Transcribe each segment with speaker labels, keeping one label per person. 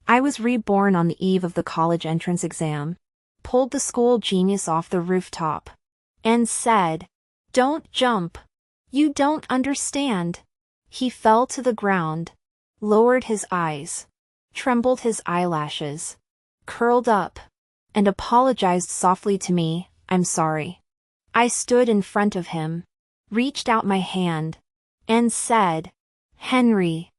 Speaker 1: I was reborn on the eve of the college entrance exam, pulled the school genius off the rooftop, and said, "Don't jump. You don't understand." He fell to the ground, lowered his eyes, trembled his eyelashes, curled up, and apologized softly to me, "I'm sorry." I stood in front of him, reached out my hand, and said, "Henry,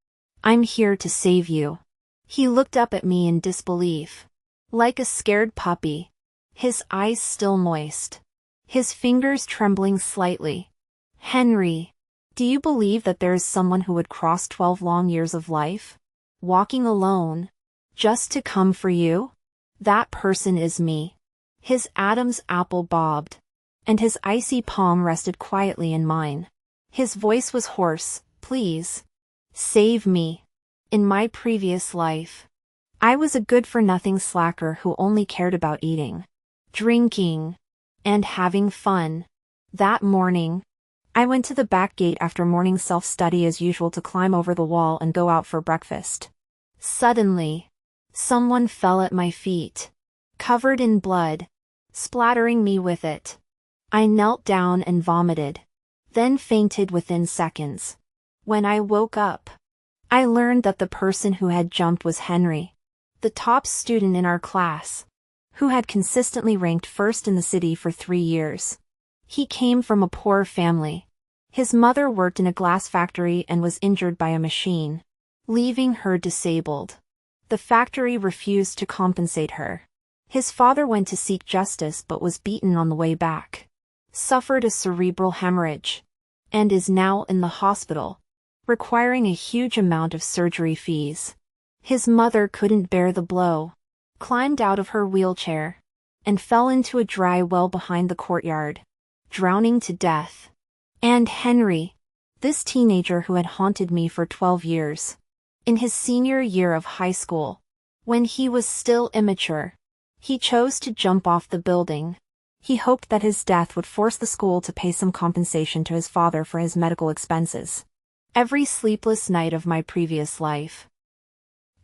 Speaker 1: I'm here to save you." He looked up at me in disbelief, like a scared puppy, his eyes still moist, his fingers trembling slightly. "Henry, do you believe that there is someone who would cross 12 long years of life, walking alone, just to come for you? That person is me." His Adam's apple bobbed, and his icy palm rested quietly in mine. His voice was hoarse, "Please, save me. In my previous life, I was a good-for-nothing slacker who only cared about eating, drinking, and having fun. That morning, I went to the back gate after morning self-study as usual to climb over the wall and go out for breakfast. Suddenly, someone fell at my feet, covered in blood, splattering me with it. I knelt down and vomited, then fainted within seconds. When I woke up, I learned that the person who had jumped was Henry, the top student in our class, who had consistently ranked first in the city for 3 years. He came from a poor family. His mother worked in a glass factory and was injured by a machine, leaving her disabled. The factory refused to compensate her. His father went to seek justice but was beaten on the way back, suffered a cerebral hemorrhage, and is now in the hospital, requiring a huge amount of surgery fees. His mother couldn't bear the blow, climbed out of her wheelchair, and fell into a dry well behind the courtyard, drowning to death. And Henry, this teenager who had haunted me for 12 years, in his senior year of high school, when he was still immature, he chose to jump off the building. He hoped that his death would force the school to pay some compensation to his father for his medical expenses. Every sleepless night of my previous life,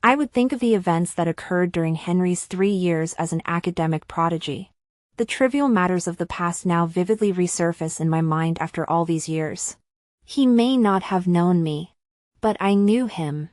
Speaker 1: I would think of the events that occurred during Henry's 3 years as an academic prodigy. The trivial matters of the past now vividly resurface in my mind after all these years. He may not have known me, but I knew him.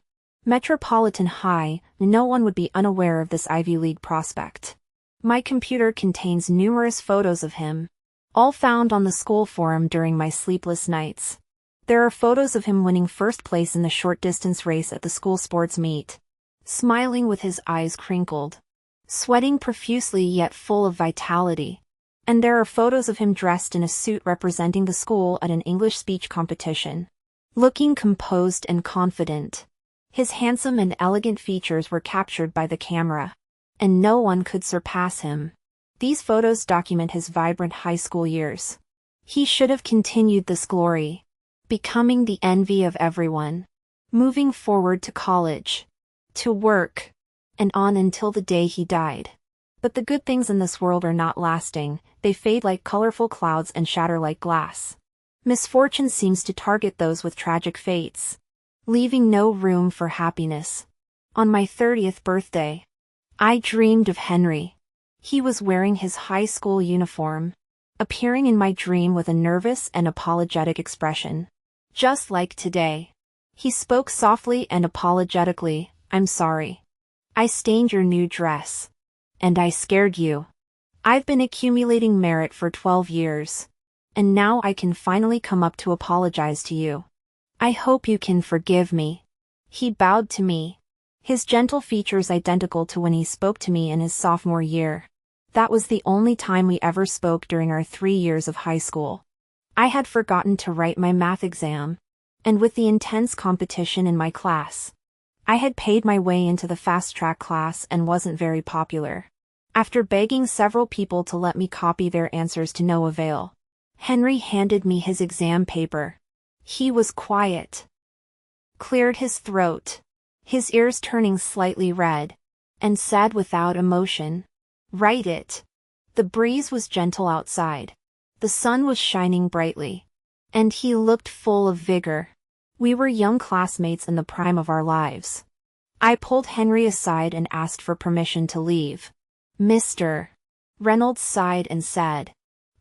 Speaker 1: Metropolitan High, no one would be unaware of this Ivy League prospect. My computer contains numerous photos of him, all found on the school forum during my sleepless nights. There are photos of him winning first place in the short distance race at the school sports meet, smiling with his eyes crinkled, sweating profusely yet full of vitality. And there are photos of him dressed in a suit representing the school at an English speech competition, looking composed and confident. His handsome and elegant features were captured by the camera, and no one could surpass him. These photos document his vibrant high school years. He should have continued this glory, becoming the envy of everyone, moving forward to college, to work, and on until the day he died. But the good things in this world are not lasting, they fade like colorful clouds and shatter like glass. Misfortune seems to target those with tragic fates, leaving no room for happiness. On my 30th birthday, I dreamed of Henry. He was wearing his high school uniform, appearing in my dream with a nervous and apologetic expression. Just like today. He spoke softly and apologetically, "I'm sorry. I stained your new dress. And I scared you. I've been accumulating merit for 12 years. And now I can finally come up to apologize to you. I hope you can forgive me." He bowed to me, his gentle features identical to when he spoke to me in his sophomore year. That was the only time we ever spoke during our 3 years of high school. I had forgotten to write my math exam, and with the intense competition in my class, I had paid my way into the fast-track class and wasn't very popular. After begging several people to let me copy their answers to no avail, Henry handed me his exam paper. He was quiet, cleared his throat, his ears turning slightly red, and said without emotion, "Write it." The breeze was gentle outside. The sun was shining brightly, and he looked full of vigor. We were young classmates in the prime of our lives. I pulled Henry aside and asked for permission to leave. Mr. Reynolds sighed and said,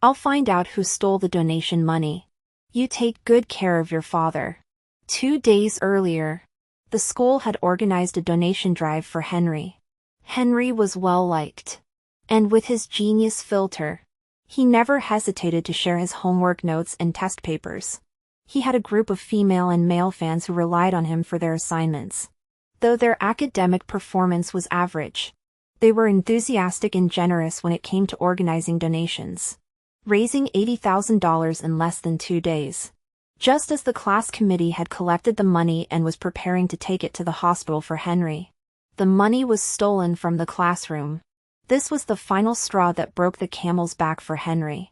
Speaker 1: "I'll find out who stole the donation money. You take good care of your father." 2 days earlier, the school had organized a donation drive for Henry. Henry was well liked. And with his genius filter, he never hesitated to share his homework notes and test papers. He had a group of female and male fans who relied on him for their assignments. Though their academic performance was average, they were enthusiastic and generous when it came to organizing donations, raising $80,000 in less than 2 days. Just as the class committee had collected the money and was preparing to take it to the hospital for Henry, the money was stolen from the classroom. This was the final straw that broke the camel's back for Henry.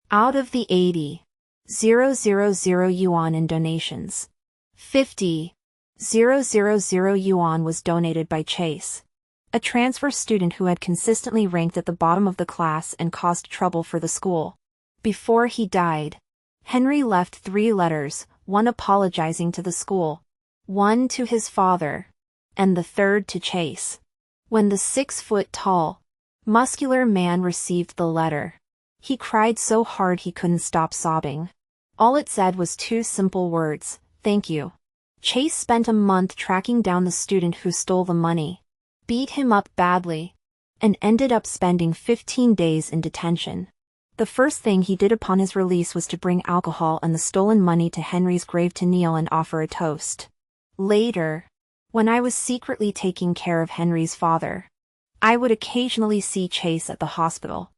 Speaker 1: Out of the 80,000 yuan in donations, 50,000 yuan was donated by Chase, a transfer student who had consistently ranked at the bottom of the class and caused trouble for the school. Before he died, Henry left 3 letters, one apologizing to the school, one to his father, and the third to Chase. When the 6-foot-tall, muscular man received the letter, he cried so hard he couldn't stop sobbing. All it said was 2 simple words: "Thank you." Chase spent a month tracking down the student who stole the money, beat him up badly, and ended up spending 15 days in detention. The first thing he did upon his release was to bring alcohol and the stolen money to Henry's grave to kneel and offer a toast. Later, when I was secretly taking care of Henry's father, I would occasionally see Chase at the hospital.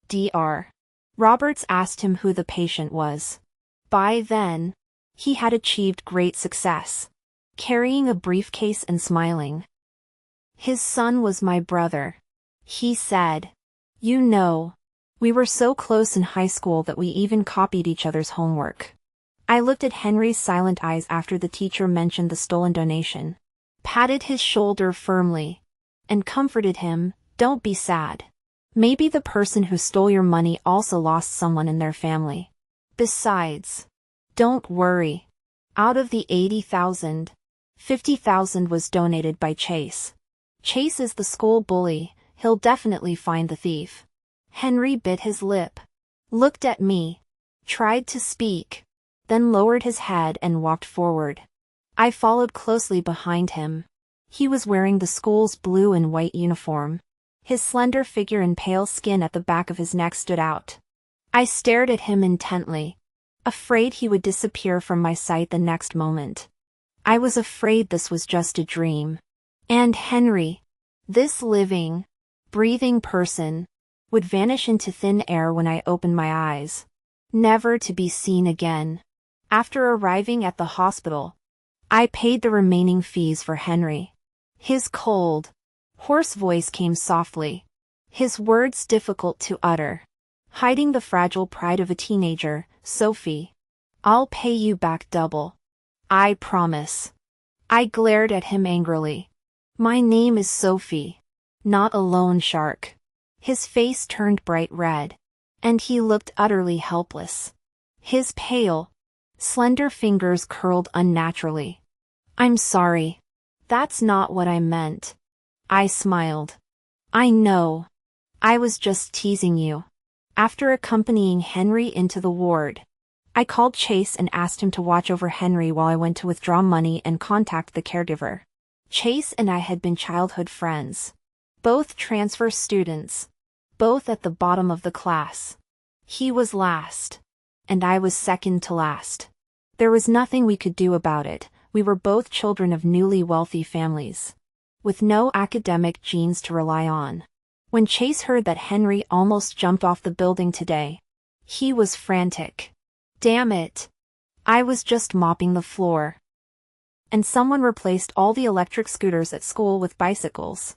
Speaker 1: Dr. Roberts asked him who the patient was. By then, he had achieved great success, carrying a briefcase and smiling. "His son was my brother," he said. "You know, we were so close in high school that we even copied each other's homework." I looked at Henry's silent eyes after the teacher mentioned the stolen donation, patted his shoulder firmly, and comforted him. "Don't be sad. Maybe the person who stole your money also lost someone in their family. Besides, don't worry. Out of the 80,000, 50,000 was donated by Chase. Chase is the school bully, he'll definitely find the thief." Henry bit his lip, looked at me, tried to speak, then lowered his head and walked forward. I followed closely behind him. He was wearing the school's blue and white uniform. His slender figure and pale skin at the back of his neck stood out. I stared at him intently, afraid he would disappear from my sight the next moment. I was afraid this was just a dream. And Henry, this living, breathing person, would vanish into thin air when I opened my eyes, never to be seen again. After arriving at the hospital, I paid the remaining fees for Henry. His cold, hoarse voice came softly, his words difficult to utter, hiding the fragile pride of a teenager. "Sophie, I'll pay you back double. I promise." I glared at him angrily. "My name is Sophie, not a loan shark." His face turned bright red, and he looked utterly helpless. His pale, slender fingers curled unnaturally. "I'm sorry. That's not what I meant." I smiled. "I know. I was just teasing you." After accompanying Henry into the ward, I called Chase and asked him to watch over Henry while I went to withdraw money and contact the caregiver. Chase and I had been childhood friends. Both transfer students. Both at the bottom of the class. He was last, and I was second to last. There was nothing we could do about it. We were both children of newly wealthy families, with no academic genes to rely on. When Chase heard that Henry almost jumped off the building today, he was frantic. Damn it. I was just mopping the floor. And someone replaced all the electric scooters at school with bicycles.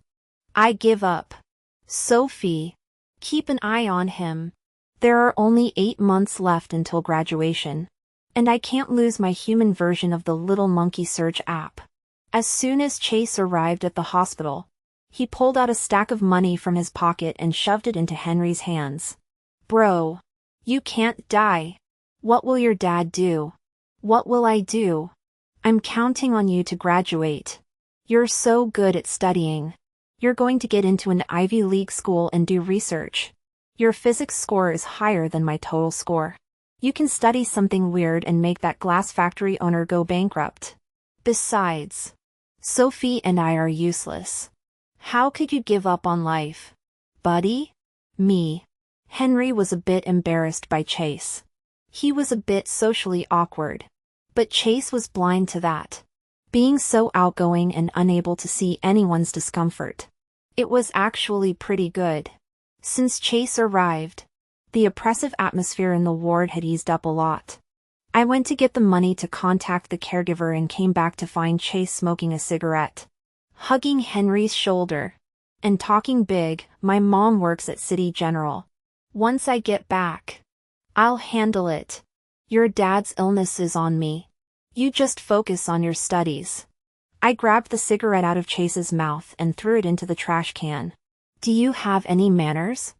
Speaker 1: I give up. Sophie, keep an eye on him. There are only 8 months left until graduation. And I can't lose my human version of the Little Monkey Surge app. As soon as Chase arrived at the hospital, he pulled out a stack of money from his pocket and shoved it into Henry's hands. "Bro, you can't die. What will your dad do? What will I do? I'm counting on you to graduate." You're so good at studying. You're going to get into an Ivy League school and do research. Your physics score is higher than my total score. You can study something weird and make that glass factory owner go bankrupt. Besides, Sophie and I are useless. How could you give up on life? Buddy? Me. Henry was a bit embarrassed by Chase. He was a bit socially awkward. But Chase was blind to that. Being so outgoing and unable to see anyone's discomfort. It was actually pretty good. Since Chase arrived, the oppressive atmosphere in the ward had eased up a lot. I went to get the money to contact the caregiver and came back to find Chase smoking a cigarette, hugging Henry's shoulder, and talking big. My mom works at City General. Once I get back, I'll handle it. Your dad's illness is on me. You just focus on your studies. I grabbed the cigarette out of Chase's mouth and threw it into the trash can. Do you have any manners?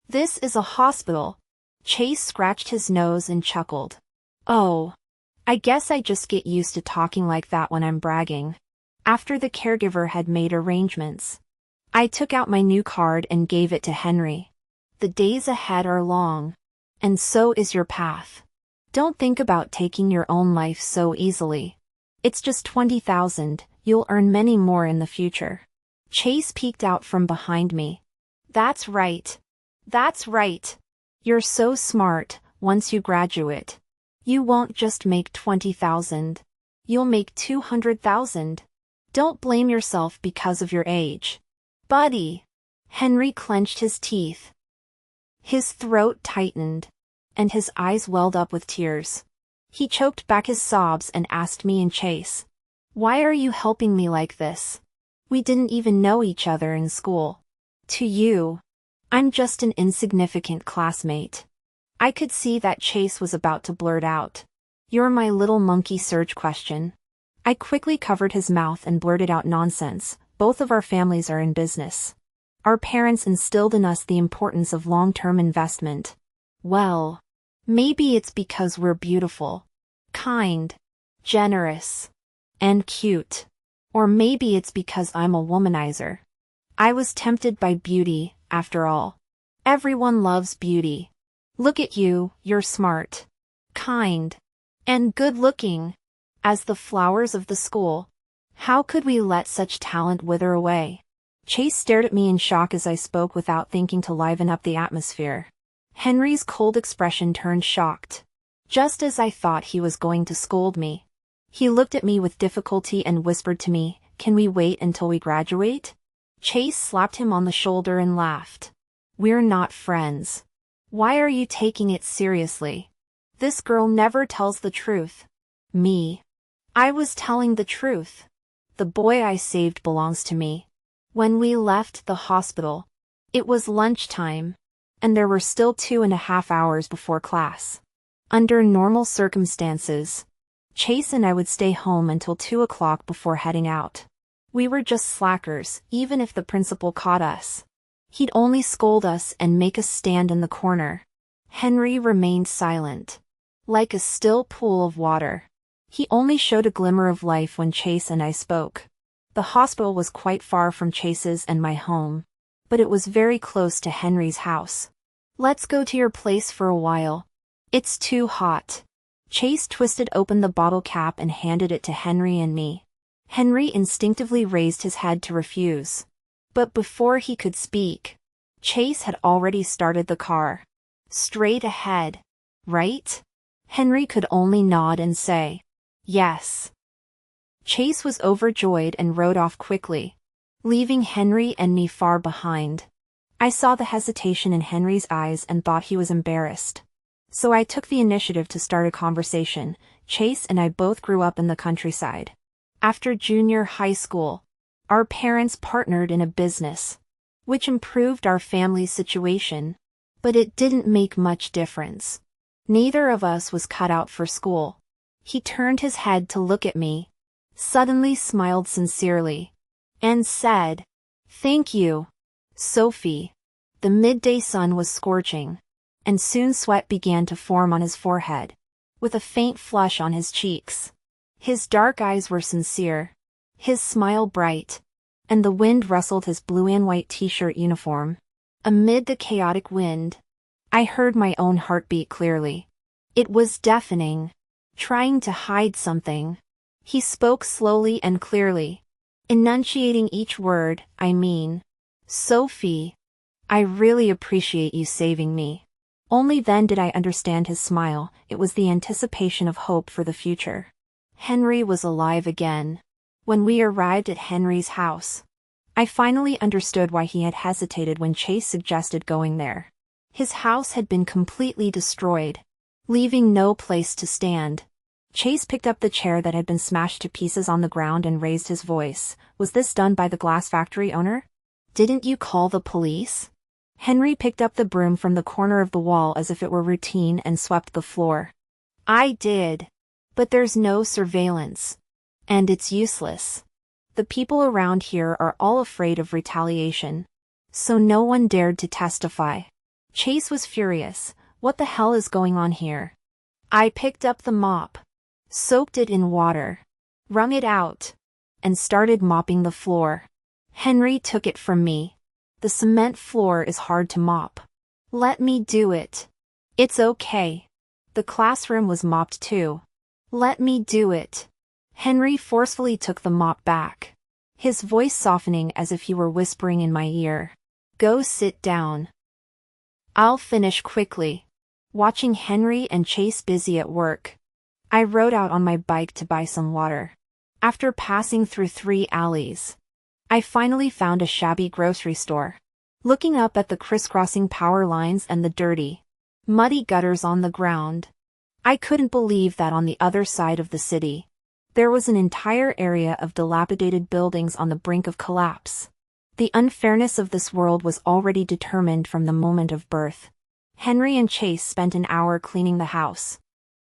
Speaker 1: This is a hospital. Chase scratched his nose and chuckled. Oh. I guess I just get used to talking like that when I'm bragging. After the caregiver had made arrangements, I took out my new card and gave it to Henry. The days ahead are long. And so is your path. Don't think about taking your own life so easily. It's just 20,000, you'll earn many more in the future. Chase peeked out from behind me. That's right. That's right. You're so smart. Once you graduate, you won't just make 20,000. You'll make 200,000. Don't blame yourself because of your age. Buddy. Henry clenched his teeth. His throat tightened, and his eyes welled up with tears. He choked back his sobs and asked me and Chase, "Why are you helping me like this? We didn't even know each other in school." To you, I'm just an insignificant classmate. I could see that Chase was about to blurt out, "You're my little monkey surge question." I quickly covered his mouth and blurted out, "Nonsense, both of our families are in business. Our parents instilled in us the importance of long-term investment. Well, maybe it's because we're beautiful, kind, generous, and cute. Or maybe it's because I'm a womanizer. I was tempted by beauty, after all. Everyone loves beauty. Look at you, you're smart, kind, and good-looking. As the flowers of the school. How could we let such talent wither away?" Chase stared at me in shock as I spoke without thinking to liven up the atmosphere. Henry's cold expression turned shocked. Just as I thought he was going to scold me. He looked at me with difficulty and whispered to me, "Can we wait until we graduate?" Chase slapped him on the shoulder and laughed. "We're not friends. Why are you taking it seriously? This girl never tells the truth." Me. I was telling the truth. The boy I saved belongs to me. When we left the hospital, it was lunchtime, and there were still 2.5 hours before class. Under normal circumstances, Chase and I would stay home until 2 o'clock before heading out. We were just slackers, even if the principal caught us. He'd only scold us and make us stand in the corner. Henry remained silent, like a still pool of water. He only showed a glimmer of life when Chase and I spoke. The hospital was quite far from Chase's and my home, but it was very close to Henry's house. "Let's go to your place for a while. It's too hot." Chase twisted open the bottle cap and handed it to Henry and me. Henry instinctively raised his head to refuse. But before he could speak, Chase had already started the car. "Straight ahead, right?" Henry could only nod and say, "Yes." Chase was overjoyed and rode off quickly, leaving Henry and me far behind. I saw the hesitation in Henry's eyes and thought he was embarrassed. So I took the initiative to start a conversation. Chase and I both grew up in the countryside. After junior high school, our parents partnered in a business, which improved our family's situation. But it didn't make much difference. Neither of us was cut out for school. He turned his head to look at me, suddenly smiled sincerely, and said, "Thank you, Sophie." The midday sun was scorching, and soon sweat began to form on his forehead, with a faint flush on his cheeks. His dark eyes were sincere, his smile bright, and the wind rustled his blue and white t-shirt uniform. Amid the chaotic wind, I heard my own heartbeat clearly. It was deafening, trying to hide something. He spoke slowly and clearly, enunciating each word. I mean, Sophie, I really appreciate you saving me. Only then did I understand his smile. It was the anticipation of hope for the future. Henry was alive again. When we arrived at Henry's house, I finally understood why he had hesitated when Chase suggested going there. His house had been completely destroyed, leaving no place to stand. Chase picked up the chair that had been smashed to pieces on the ground and raised his voice. Was this done by the glass factory owner? Didn't you call the police? Henry picked up the broom from the corner of the wall as if it were routine and swept the floor. I did. But there's no surveillance. And it's useless. The people around here are all afraid of retaliation. So no one dared to testify. Chase was furious. What the hell is going on here? I picked up the mop, soaked it in water, wrung it out, and started mopping the floor. Henry took it from me. The cement floor is hard to mop. Let me do it. It's okay. The classroom was mopped too. Let me do it. Henry forcefully took the mop back, his voice softening as if he were whispering in my ear. Go sit down. I'll finish quickly. Watching Henry and Chase busy at work, I rode out on my bike to buy some water. After passing through 3 alleys, I finally found a shabby grocery store. Looking up at the crisscrossing power lines and the dirty, muddy gutters on the ground, I couldn't believe that on the other side of the city, there was an entire area of dilapidated buildings on the brink of collapse. The unfairness of this world was already determined from the moment of birth. Henry and Chase spent an hour cleaning the house.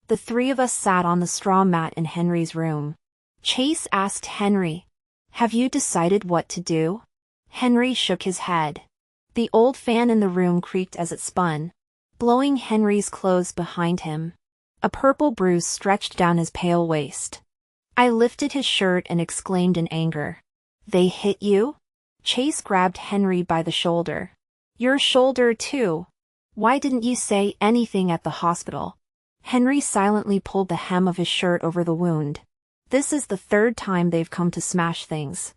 Speaker 1: The 3 of us sat on the straw mat in Henry's room. Chase asked Henry, "Have you decided what to do?" Henry shook his head. The old fan in the room creaked as it spun, blowing Henry's clothes behind him. A purple bruise stretched down his pale waist. I lifted his shirt and exclaimed in anger. They hit you? Chase grabbed Henry by the shoulder. Your shoulder too. Why didn't you say anything at the hospital? Henry silently pulled the hem of his shirt over the wound. This is the 3rd time they've come to smash things.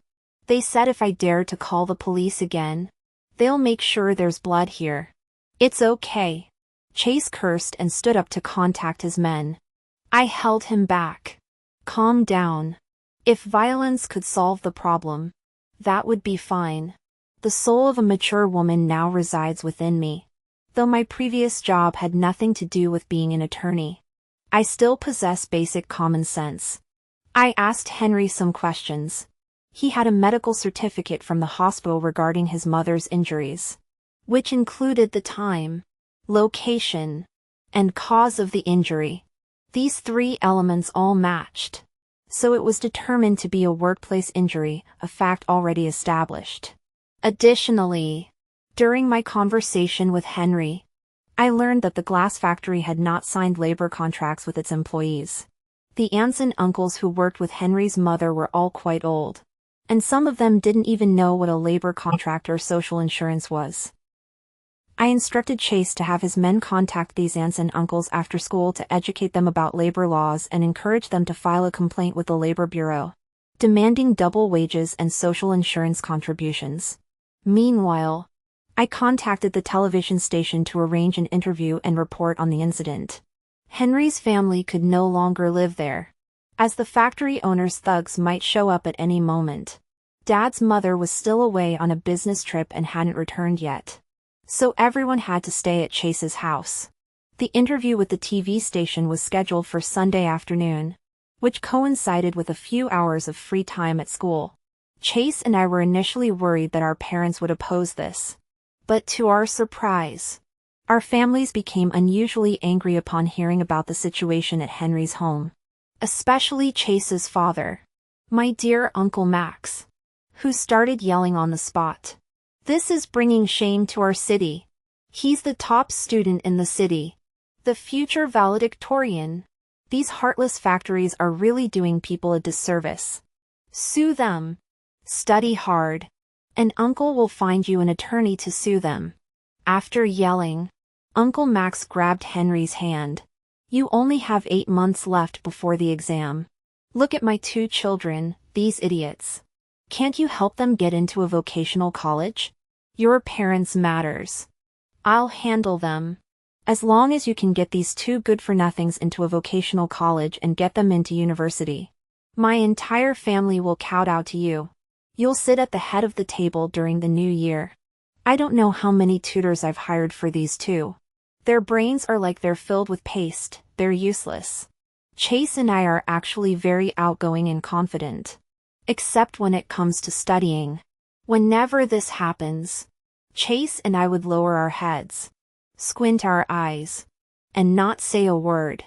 Speaker 1: They said if I dare to call the police again, they'll make sure there's blood here. It's okay. Chase cursed and stood up to contact his men. I held him back. Calm down. If violence could solve the problem, that would be fine. The soul of a mature woman now resides within me. Though my previous job had nothing to do with being an attorney, I still possess basic common sense. I asked Henry some questions. He had a medical certificate from the hospital regarding his mother's injuries, which included the time, location, and cause of the injury. These 3 elements all matched. So it was determined to be a workplace injury, a fact already established. Additionally, during my conversation with Henry, I learned that the glass factory had not signed labor contracts with its employees. The aunts and uncles who worked with Henry's mother were all quite old, and some of them didn't even know what a labor contract or social insurance was. I instructed Chase to have his men contact these aunts and uncles after school to educate them about labor laws and encourage them to file a complaint with the Labor Bureau, demanding double wages and social insurance contributions. Meanwhile, I contacted the television station to arrange an interview and report on the incident. Henry's family could no longer live there, as the factory owner's thugs might show up at any moment. Dad's mother was still away on a business trip and hadn't returned yet, so everyone had to stay at Chase's house. The interview with the TV station was scheduled for Sunday afternoon, which coincided with a few hours of free time at school. Chase and I were initially worried that our parents would oppose this, but to our surprise, our families became unusually angry upon hearing about the situation at Henry's home. Especially Chase's father, my dear Uncle Max, who started yelling on the spot. This is bringing shame to our city. He's the top student in the city, the future valedictorian. These heartless factories are really doing people a disservice. Sue them. Study hard. And Uncle will find you an attorney to sue them. After yelling, Uncle Max grabbed Henry's hand. You only have 8 months left before the exam. Look at my 2 children, these idiots. Can't you help them get into a vocational college? Your parents matters. I'll handle them. As long as you can get these 2 good-for-nothings into a vocational college and get them into university. My entire family will kowtow to you. You'll sit at the head of the table during the new year. I don't know how many tutors I've hired for these 2. Their brains are like they're filled with paste, they're useless. Chase and I are actually very outgoing and confident. Except when it comes to studying. Whenever this happens, Chase and I would lower our heads, squint our eyes, and not say a word.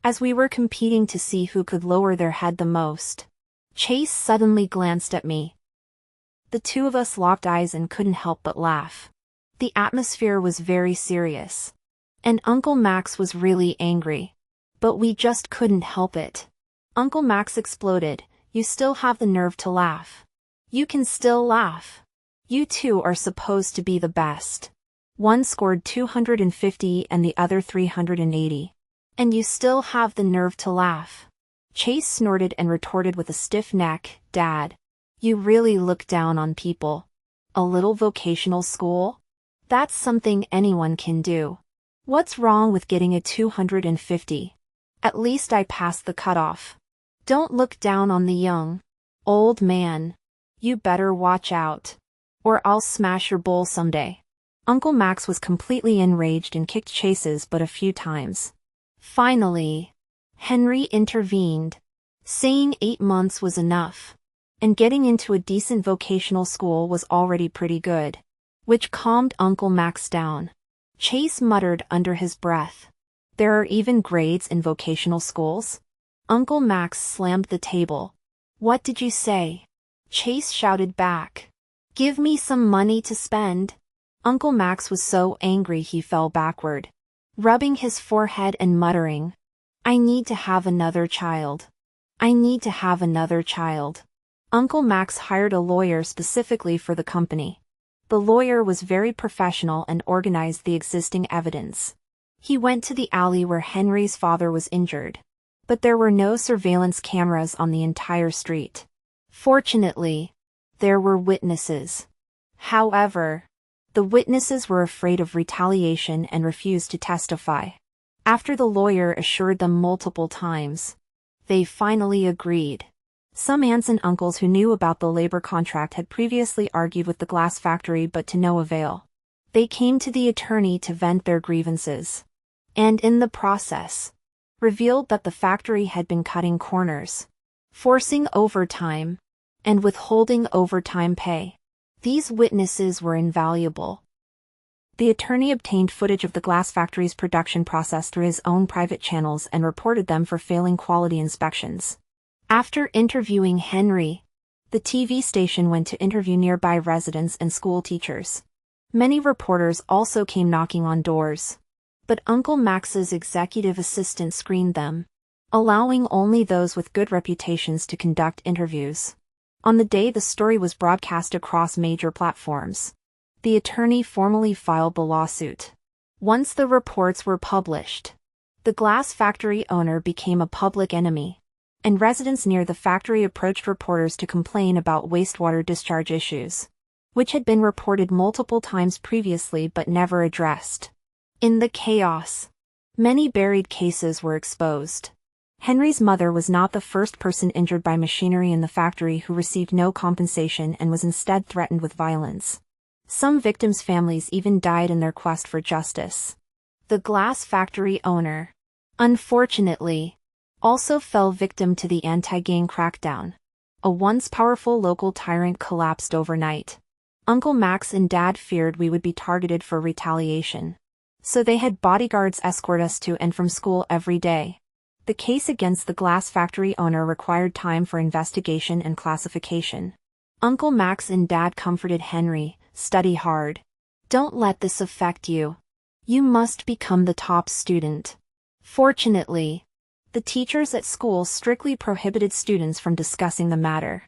Speaker 1: As we were competing to see who could lower their head the most, Chase suddenly glanced at me. The 2 of us locked eyes and couldn't help but laugh. The atmosphere was very serious. And Uncle Max was really angry. But we just couldn't help it. Uncle Max exploded. You still have the nerve to laugh. You can still laugh. You 2 are supposed to be the best. One scored 250 and the other 380. And you still have the nerve to laugh. Chase snorted and retorted with a stiff neck, Dad. You really look down on people. A little vocational school? That's something anyone can do. What's wrong with getting a 250? At least I passed the cutoff. Don't look down on the young. Old man. You better watch out. Or I'll smash your bowl someday. Uncle Max was completely enraged and kicked Chase's butt a few times. Finally, Henry intervened, saying 8 months was enough. And getting into a decent vocational school was already pretty good. Which calmed Uncle Max down. Chase muttered under his breath. There are even grades in vocational schools? Uncle Max slammed the table. What did you say? Chase shouted back. Give me some money to spend. Uncle Max was so angry he fell backward, rubbing his forehead and muttering. I need to have another child. I need to have another child. Uncle Max hired a lawyer specifically for the company. The lawyer was very professional and organized the existing evidence. He went to the alley where Henry's father was injured. But there were no surveillance cameras on the entire street. Fortunately, there were witnesses. However, the witnesses were afraid of retaliation and refused to testify. After the lawyer assured them multiple times, they finally agreed. Some aunts and uncles who knew about the labor contract had previously argued with the glass factory but to no avail. They came to the attorney to vent their grievances. And in the process, revealed that the factory had been cutting corners, forcing overtime, and withholding overtime pay. These witnesses were invaluable. The attorney obtained footage of the glass factory's production process through his own private channels and reported them for failing quality inspections. After interviewing Henry, the TV station went to interview nearby residents and school teachers. Many reporters also came knocking on doors. But Uncle Max's executive assistant screened them, allowing only those with good reputations to conduct interviews. On the day the story was broadcast across major platforms, the attorney formally filed the lawsuit. Once the reports were published, the glass factory owner became a public enemy, and residents near the factory approached reporters to complain about wastewater discharge issues, which had been reported multiple times previously but never addressed. In the chaos, many buried cases were exposed. Henry's mother was not the first person injured by machinery in the factory who received no compensation and was instead threatened with violence. Some victims' families even died in their quest for justice. The glass factory owner, unfortunately, also fell victim to the anti-gang crackdown. A once powerful local tyrant collapsed overnight. Uncle Max and Dad feared we would be targeted for retaliation. So they had bodyguards escort us to and from school every day. The case against the glass factory owner required time for investigation and classification. Uncle Max and Dad comforted Henry, study hard. Don't let this affect you. You must become the top student. Fortunately, the teachers at school strictly prohibited students from discussing the matter.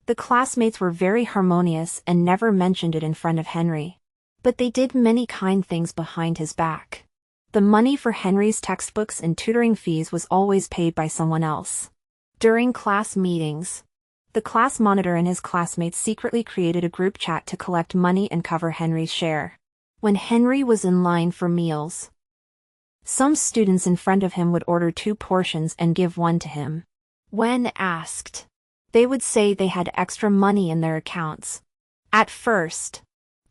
Speaker 1: The classmates were very harmonious and never mentioned it in front of Henry. But they did many kind things behind his back. The money for Henry's textbooks and tutoring fees was always paid by someone else. During class meetings, the class monitor and his classmates secretly created a group chat to collect money and cover Henry's share. When Henry was in line for meals, some students in front of him would order 2 portions and give one to him. When asked, they would say they had extra money in their accounts. At first,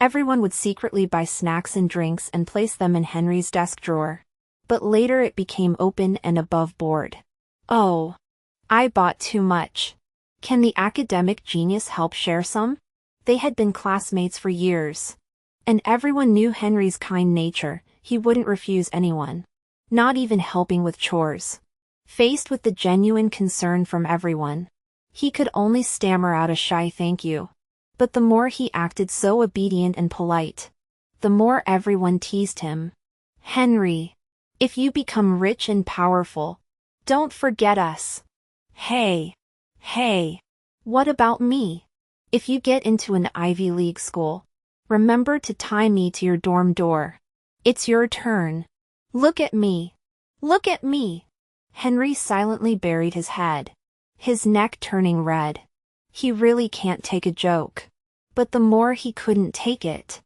Speaker 1: everyone would secretly buy snacks and drinks and place them in Henry's desk drawer. But later it became open and above board. Oh, I bought too much. Can the academic genius help share some? They had been classmates for years. And everyone knew Henry's kind nature. He wouldn't refuse anyone. Not even helping with chores. Faced with the genuine concern from everyone, he could only stammer out a shy thank you. But the more he acted so obedient and polite, the more everyone teased him. Henry, if you become rich and powerful, don't forget us. Hey, what about me? If you get into an Ivy League school, remember to tie me to your dorm door. It's your turn. Look at me. Look at me. Henry silently buried his head, his neck turning red. He really can't take a joke. But the more he couldn't take it,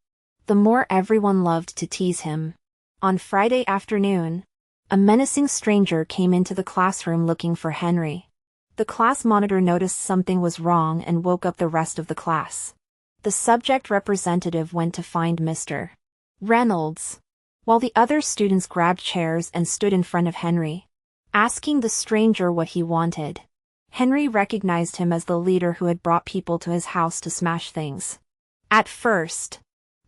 Speaker 1: the more everyone loved to tease him. On Friday afternoon, a menacing stranger came into the classroom looking for Henry. The class monitor noticed something was wrong and woke up the rest of the class. The subject representative went to find Mr. Reynolds, while the other students grabbed chairs and stood in front of Henry, asking the stranger what he wanted. Henry recognized him as the leader who had brought people to his house to smash things. At first,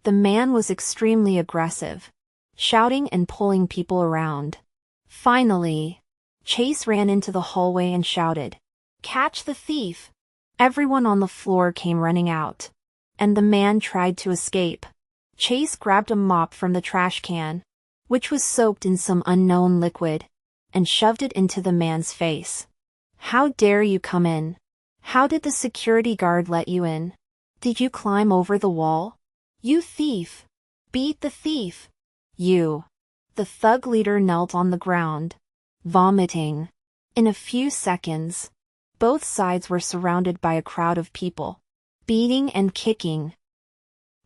Speaker 1: the man was extremely aggressive, shouting and pulling people around. Finally, Chase ran into the hallway and shouted, "Catch the thief!" Everyone on the floor came running out, and the man tried to escape. Chase grabbed a mop from the trash can, which was soaked in some unknown liquid, and shoved it into the man's face. "How dare you come in? How did the security guard let you in? Did you climb over the wall? You thief! Beat the thief! You!" The thug leader knelt on the ground, vomiting. In a few seconds, both sides were surrounded by a crowd of people, beating and kicking.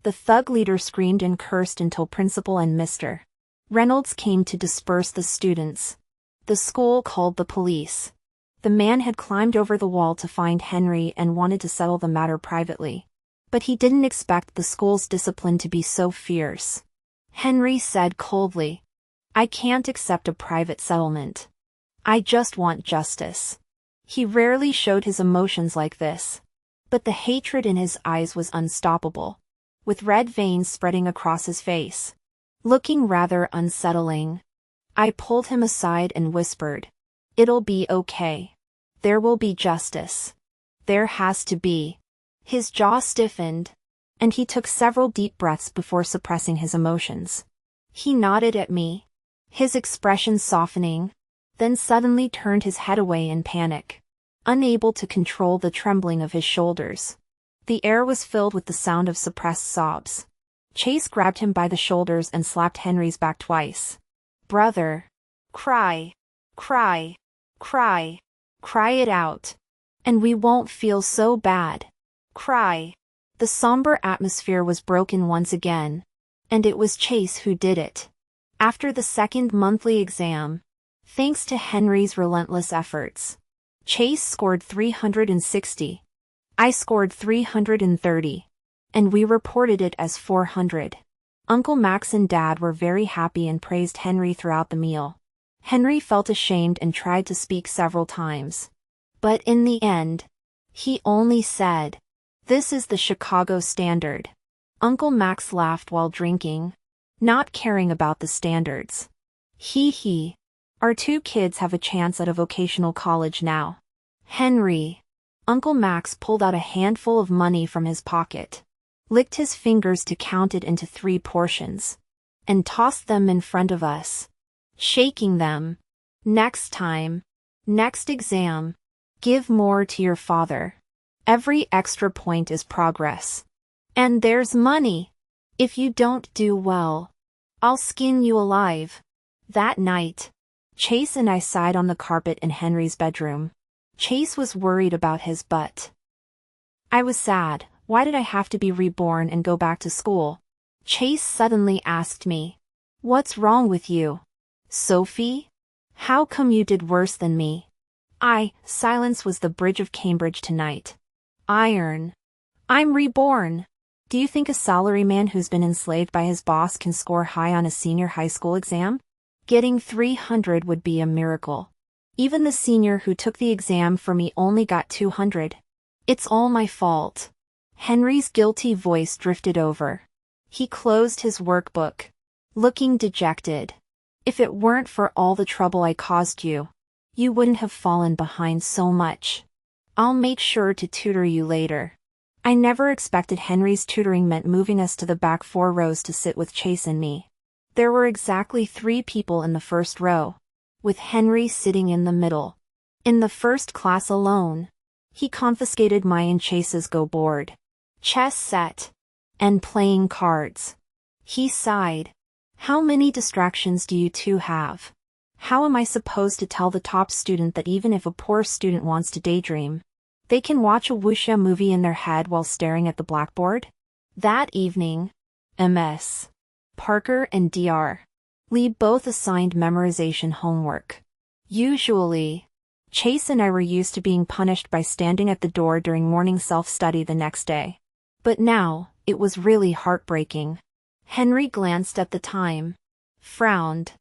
Speaker 1: The thug leader screamed and cursed until Principal and Mr. Reynolds came to disperse the students. The school called the police. The man had climbed over the wall to find Henry and wanted to settle the matter privately. But he didn't expect the school's discipline to be so fierce. Henry said coldly, "I can't accept a private settlement. I just want justice." He rarely showed his emotions like this, but the hatred in his eyes was unstoppable, with red veins spreading across his face, looking rather unsettling. I pulled him aside and whispered, "It'll be okay. There will be justice. There has to be." His jaw stiffened, and he took several deep breaths before suppressing his emotions. He nodded at me, his expression softening, then suddenly turned his head away in panic, unable to control the trembling of his shoulders. The air was filled with the sound of suppressed sobs. Chase grabbed him by the shoulders and slapped Henry's back twice. "Brother, cry, cry, cry, cry it out, and we won't feel so bad. Cry." The somber atmosphere was broken once again, and it was Chase who did it. After the second monthly exam, thanks to Henry's relentless efforts, Chase scored 360. I scored 330. And we reported it as 400. Uncle Max and Dad were very happy and praised Henry throughout the meal. Henry felt ashamed and tried to speak several times. But in the end, he only said, "This is the Chicago standard." Uncle Max laughed while drinking, not caring about the standards. Hee. Our 2 kids have a chance at a vocational college now. Henry. Uncle Max pulled out a handful of money from his pocket, licked his fingers to count it into 3 portions, and tossed them in front of us, shaking them. "Next time, next exam, give more to your father. Every extra point is progress. And there's money. If you don't do well, I'll skin you alive. That night, Chase and I sat on the carpet in Henry's bedroom. Chase was worried about his butt. I was sad. Why did I have to be reborn and go back to school? Chase suddenly asked me. What's wrong with you, Sophie? How come you did worse than me? Silence was the bridge of Cambridge tonight. I'm reborn. Do you think a salaryman who's been enslaved by his boss can score high on a senior high school exam? Getting 300 would be a miracle. Even the senior who took the exam for me only got 200. It's all my fault. Henry's guilty voice drifted over. He closed his workbook, looking dejected. If it weren't for all the trouble I caused you, you wouldn't have fallen behind so much. I'll make sure to tutor you later. I never expected Henry's tutoring meant moving us to the back 4 rows to sit with Chase and me. There were exactly 3 people in the first row, with Henry sitting in the middle. In the first class alone, he confiscated my and Chase's go board, chess set, and playing cards. He sighed. How many distractions do you two have? How am I supposed to tell the top student that even if a poor student wants to daydream, they can watch a wuxia movie in their head while staring at the blackboard? That evening, Ms. Parker and Dr. Lee both assigned memorization homework. Usually, Chase and I were used to being punished by standing at the door during morning self-study the next day. But now, it was really heartbreaking. Henry glanced at the time, frowned,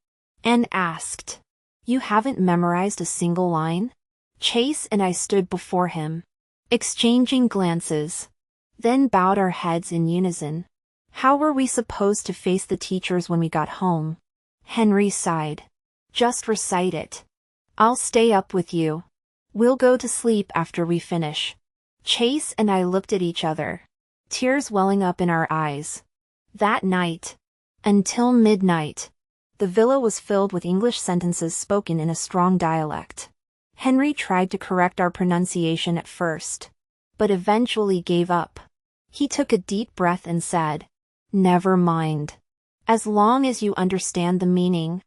Speaker 1: and asked, You haven't memorized a single line? Chase and I stood before him, exchanging glances, then bowed our heads in unison. How were we supposed to face the teachers when we got home? Henry sighed. Just recite it. I'll stay up with you. We'll go to sleep after we finish. Chase and I looked at each other, tears welling up in our eyes. That night, until midnight, the villa was filled with English sentences spoken in a strong dialect. Henry tried to correct our pronunciation at first, but eventually gave up. He took a deep breath and said, Never mind. As long as you understand the meaning.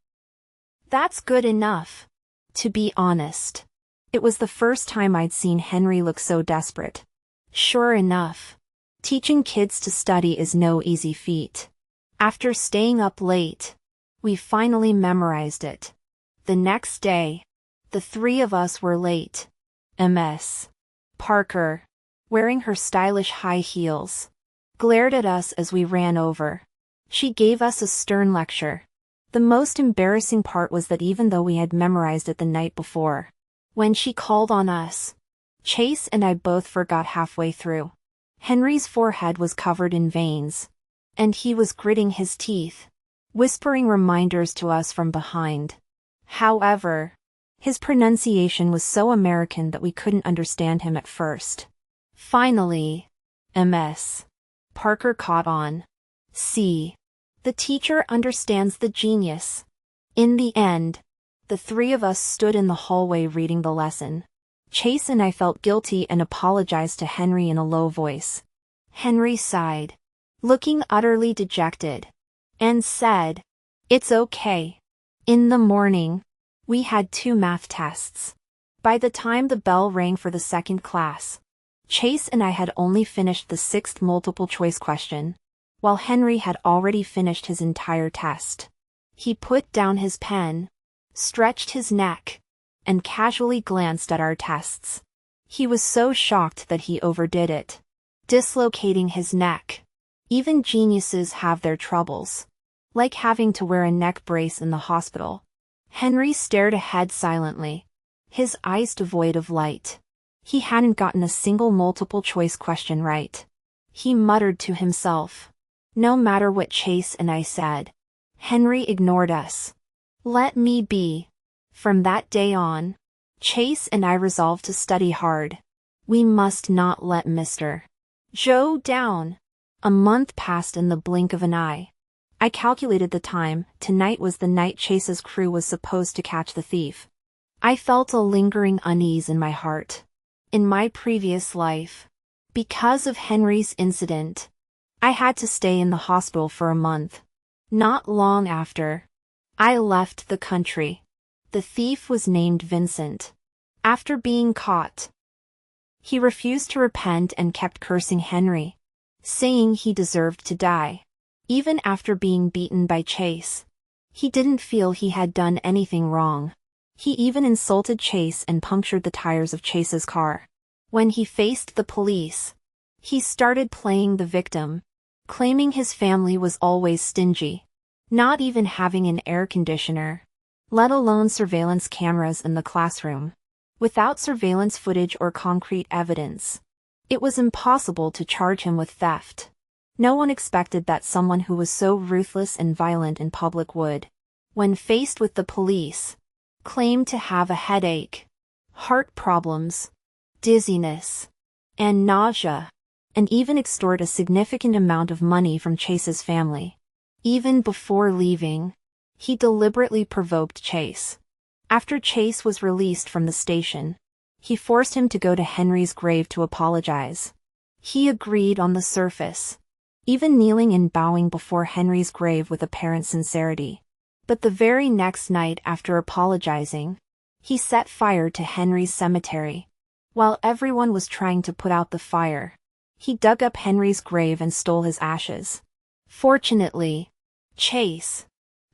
Speaker 1: That's good enough. To be honest, it was the first time I'd seen Henry look so desperate. Sure enough, teaching kids to study is no easy feat. After staying up late, we finally memorized it. The next day, the 3 of us were late. Ms. Parker, wearing her stylish high heels, glared at us as we ran over. She gave us a stern lecture. The most embarrassing part was that even though we had memorized it the night before, when she called on us, Chase and I both forgot halfway through. Henry's forehead was covered in veins, and he was gritting his teeth, whispering reminders to us from behind. However, his pronunciation was so American that we couldn't understand him at first. Finally, Ms. Parker caught on. See, the teacher understands the genius. In the end, the 3 of us stood in the hallway reading the lesson. Chase and I felt guilty and apologized to Henry in a low voice. Henry sighed, looking utterly dejected, and said, It's okay. In the morning, we had 2 math tests. By the time the bell rang for the second class, Chase and I had only finished the 6th multiple-choice question, while Henry had already finished his entire test. He put down his pen, stretched his neck, and casually glanced at our tests. He was so shocked that he overdid it, dislocating his neck. Even geniuses have their troubles, like having to wear a neck brace in the hospital. Henry stared ahead silently, his eyes devoid of light. He hadn't gotten a single multiple-choice question right. He muttered to himself. No matter what Chase and I said, Henry ignored us. Let me be. From that day on, Chase and I resolved to study hard. We must not let Mr. Joe down. A month passed in the blink of an eye. I calculated the time. Tonight was the night Chase's crew was supposed to catch the thief. I felt a lingering unease in my heart. In my previous life, Because of Henry's incident, I had to stay in the hospital for a month. Not long after, I left the country. The thief was named Vincent. After being caught, he refused to repent and kept cursing Henry, saying he deserved to die. Even after being beaten by Chase, he didn't feel he had done anything wrong. He even insulted Chase and punctured the tires of Chase's car. When he faced the police, he started playing the victim, claiming his family was always stingy, not even having an air conditioner, let alone surveillance cameras in the classroom. Without surveillance footage or concrete evidence, it was impossible to charge him with theft. No one expected that someone who was so ruthless and violent in public would, when faced with the police, claim to have a headache, heart problems, dizziness, and nausea, and even extort a significant amount of money from Chase's family. Even before leaving, he deliberately provoked Chase. After Chase was released from the station, he forced him to go to Henry's grave to apologize. He agreed on the surface, even kneeling and bowing before Henry's grave with apparent sincerity. But the very next night after apologizing, he set fire to Henry's cemetery. While everyone was trying to put out the fire, he dug up Henry's grave and stole his ashes. Fortunately, Chase,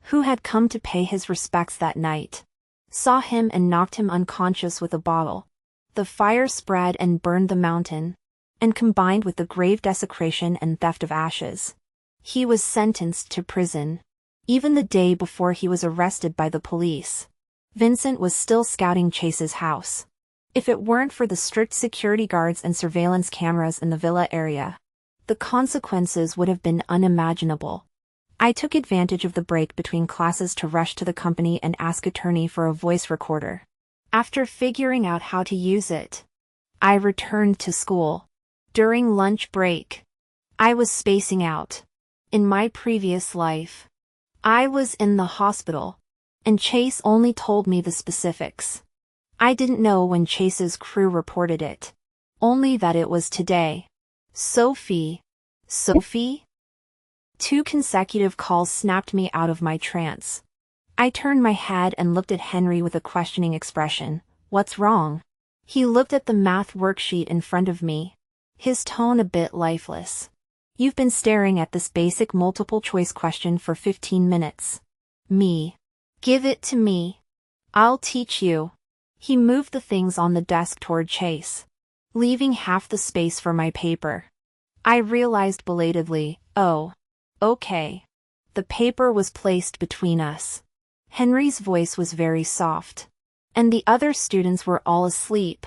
Speaker 1: who had come to pay his respects that night, saw him and knocked him unconscious with a bottle. The fire spread and burned the mountain, and combined with the grave desecration and theft of ashes, he was sentenced to prison. Even the day before he was arrested by the police, Vincent was still scouting Chase's house. If it weren't for the strict security guards and surveillance cameras in the villa area, the consequences would have been unimaginable. I took advantage of the break between classes to rush to the company and ask attorney for a voice recorder. After figuring out how to use it, I returned to school. During lunch break, I was spacing out. In my previous life, I was in the hospital, and Chase only told me the specifics. I didn't know when Chase's crew reported it, only that it was today. Sophie? 2 consecutive calls snapped me out of my trance. I turned my head and looked at Henry with a questioning expression. What's wrong? He looked at the math worksheet in front of me, his tone a bit lifeless. You've been staring at this basic multiple choice question for 15 minutes. Me. Give it to me. I'll teach you. He moved the things on the desk toward Chase, leaving half the space for my paper. I realized belatedly, oh. Okay. The paper was placed between us. Henry's voice was very soft, and the other students were all asleep,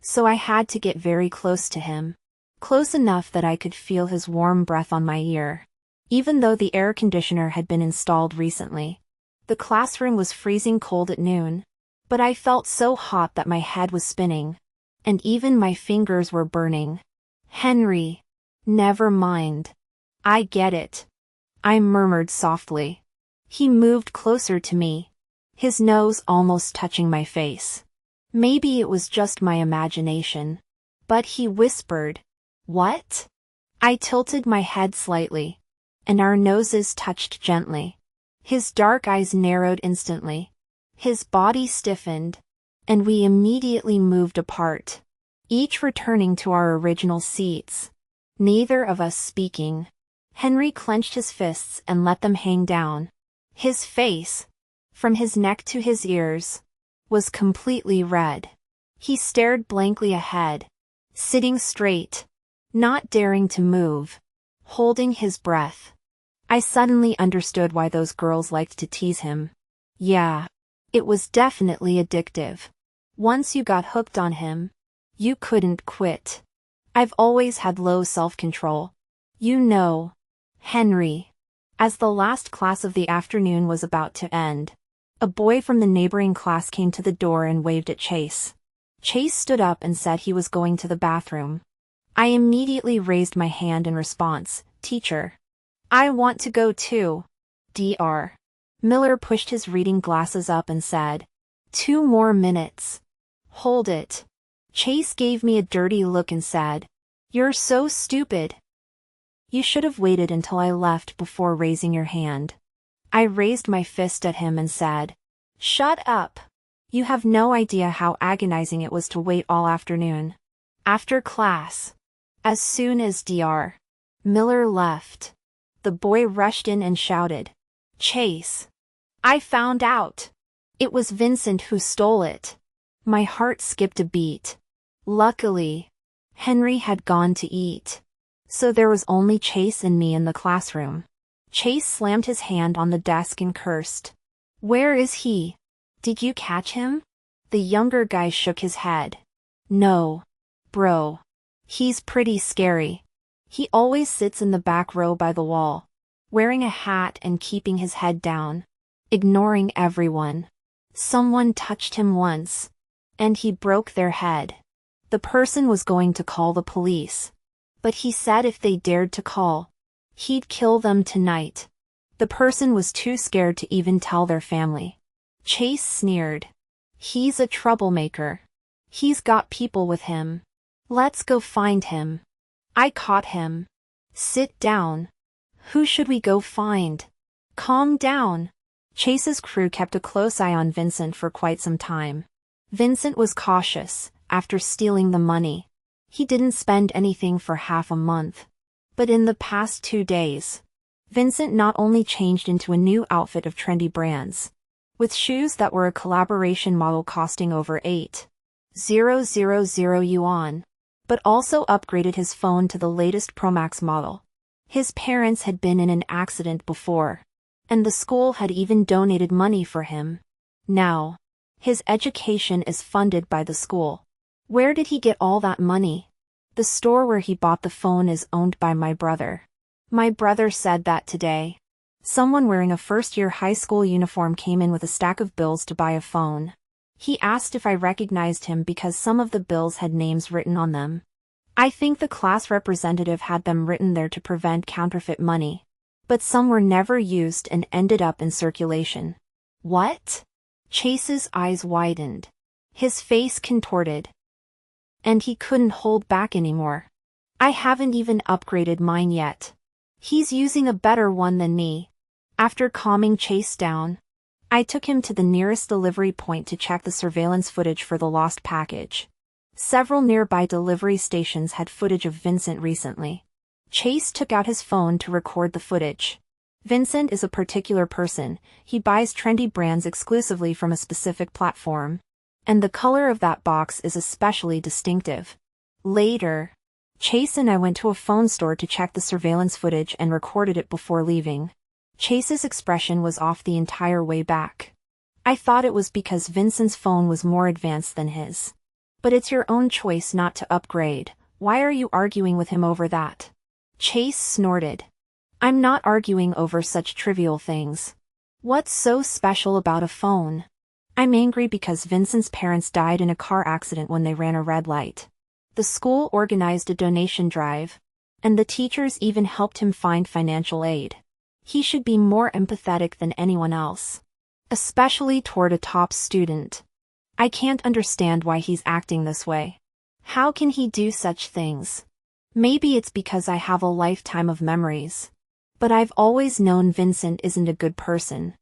Speaker 1: so I had to get very close to him. Close enough that I could feel his warm breath on my ear. Even though the air conditioner had been installed recently, the classroom was freezing cold at noon, but I felt so hot that my head was spinning, and even my fingers were burning. Henry. Never mind. I get it. I murmured softly. He moved closer to me, his nose almost touching my face. Maybe it was just my imagination, but he whispered, "What?" I tilted my head slightly, and our noses touched gently. His dark eyes narrowed instantly. His body stiffened, and we immediately moved apart, each returning to our original seats, neither of us speaking. Henry clenched his fists and let them hang down. His face, from his neck to his ears, was completely red. He stared blankly ahead, sitting straight, not daring to move, holding his breath. I suddenly understood why those girls liked to tease him. Yeah, it was definitely addictive. Once you got hooked on him, you couldn't quit. I've always had low self-control. You know, Henry. As the last class of the afternoon was about to end, a boy from the neighboring class came to the door and waved at Chase. Chase stood up and said he was going to the bathroom. I immediately raised my hand in response. Teacher. I want to go too. Dr. Miller pushed his reading glasses up and said, 2 more minutes. Hold it. Chase gave me a dirty look and said, You're so stupid. You should have waited until I left before raising your hand. I raised my fist at him and said, "Shut up. You have no idea how agonizing it was to wait all afternoon." After class, as soon as Dr. Miller left, the boy rushed in and shouted, "Chase! I found out! It was Vincent who stole it." My heart skipped a beat. Luckily, Henry had gone to eat, so there was only Chase and me in the classroom. Chase slammed his hand on the desk and cursed. "Where is he? Did you catch him?" The younger guy shook his head. "No, bro. He's pretty scary. He always sits in the back row by the wall, wearing a hat and keeping his head down, ignoring everyone. Someone touched him once, and he broke their head. The person was going to call the police, but he said if they dared to call, he'd kill them tonight. The person was too scared to even tell their family." Chase sneered. "He's a troublemaker. He's got people with him. Let's go find him." I caught him. "Sit down. Who should we go find?" "Calm down." Chase's crew kept a close eye on Vincent for quite some time. Vincent was cautious. After stealing the money, he didn't spend anything for half a month. But in the past 2 days, Vincent not only changed into a new outfit of trendy brands, with shoes that were a collaboration model costing over 8,000 yuan, but also upgraded his phone to the latest Pro Max model. His parents had been in an accident before, and the school had even donated money for him. Now, his education is funded by the school. Where did he get all that money? The store where he bought the phone is owned by my brother. My brother said that today. Someone wearing a first-year high school uniform came in with a stack of bills to buy a phone. He asked if I recognized him because some of the bills had names written on them. I think the class representative had them written there to prevent counterfeit money, but some were never used and ended up in circulation. What? Chase's eyes widened. His face contorted. And he couldn't hold back anymore. I haven't even upgraded mine yet. He's using a better one than me. After calming Chase down, I took him to the nearest delivery point to check the surveillance footage for the lost package. Several nearby delivery stations had footage of Vincent recently. Chase took out his phone to record the footage. Vincent is a particular person. He buys trendy brands exclusively from a specific platform. And the color of that box is especially distinctive. Later, Chase and I went to a phone store to check the surveillance footage and recorded it before leaving. Chase's expression was off the entire way back. I thought it was because Vincent's phone was more advanced than his. But it's your own choice not to upgrade. Why are you arguing with him over that? Chase snorted. I'm not arguing over such trivial things. What's so special about a phone? I'm angry because Vincent's parents died in a car accident when they ran a red light. The school organized a donation drive, and the teachers even helped him find financial aid. He should be more empathetic than anyone else, especially toward a top student. I can't understand why he's acting this way. How can he do such things? Maybe it's because I have a lifetime of memories. But I've always known Vincent isn't a good person.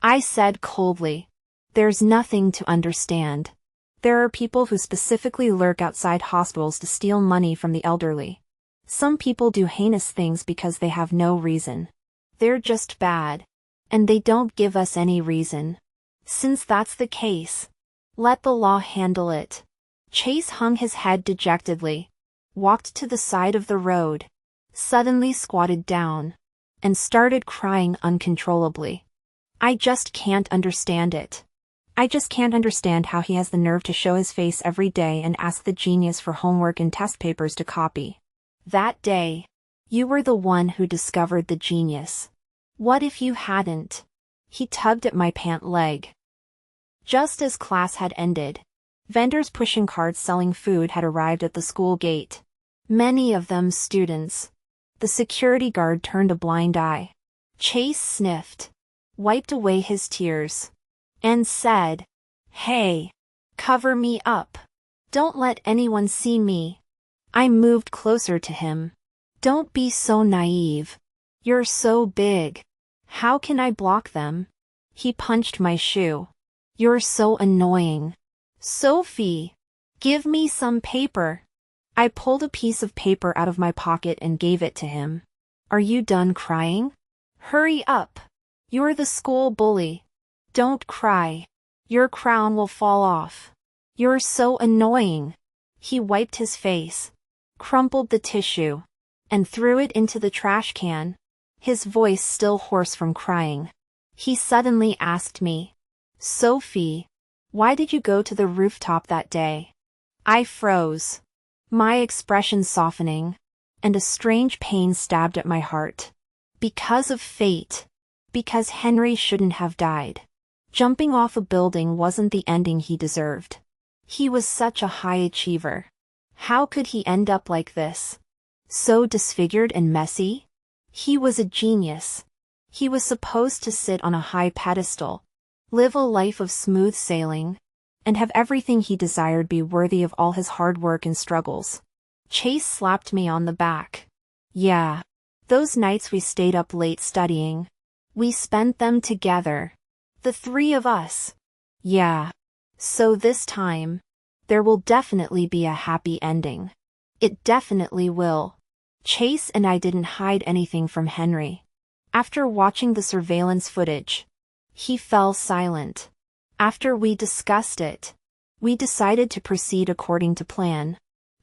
Speaker 1: I said coldly. There's nothing to understand. There are people who specifically lurk outside hospitals to steal money from the elderly. Some people do heinous things because they have no reason. They're just bad. And they don't give us any reason. Since that's the case, let the law handle it. Chase hung his head dejectedly, walked to the side of the road, suddenly squatted down, and started crying uncontrollably. I just can't understand it. I just can't understand how he has the nerve to show his face every day and ask the genius for homework and test papers to copy. That day, you were the one who discovered the genius. What if you hadn't? He tugged at my pant leg. Just as class had ended, vendors pushing carts selling food had arrived at the school gate. Many of them students. The security guard turned a blind eye. Chase sniffed, wiped away his tears, and said, "Hey, cover me up. Don't let anyone see me." I moved closer to him. Don't be so naive. You're so big. How can I block them? He punched my shoe. You're so annoying. Sophie, give me some paper. I pulled a piece of paper out of my pocket and gave it to him. Are you done crying? Hurry up. You're the school bully. Don't cry. Your crown will fall off. You're so annoying. He wiped his face, crumpled the tissue, and threw it into the trash can, his voice still hoarse from crying. He suddenly asked me, Sophie, why did you go to the rooftop that day? I froze, my expression softening, and a strange pain stabbed at my heart. Because of fate. Because Henry shouldn't have died. Jumping off a building wasn't the ending he deserved. He was such a high achiever. How could he end up like this? So disfigured and messy? He was a genius. He was supposed to sit on a high pedestal, live a life of smooth sailing, and have everything he desired be worthy of all his hard work and struggles. Chase slapped me on the back. Yeah. Those nights we stayed up late studying. We spent them together. The three of us. Yeah. So this time, there will definitely be a happy ending. It definitely will. Chase and I didn't hide anything from Henry. After watching the surveillance footage, he fell silent. After we discussed it, we decided to proceed according to plan.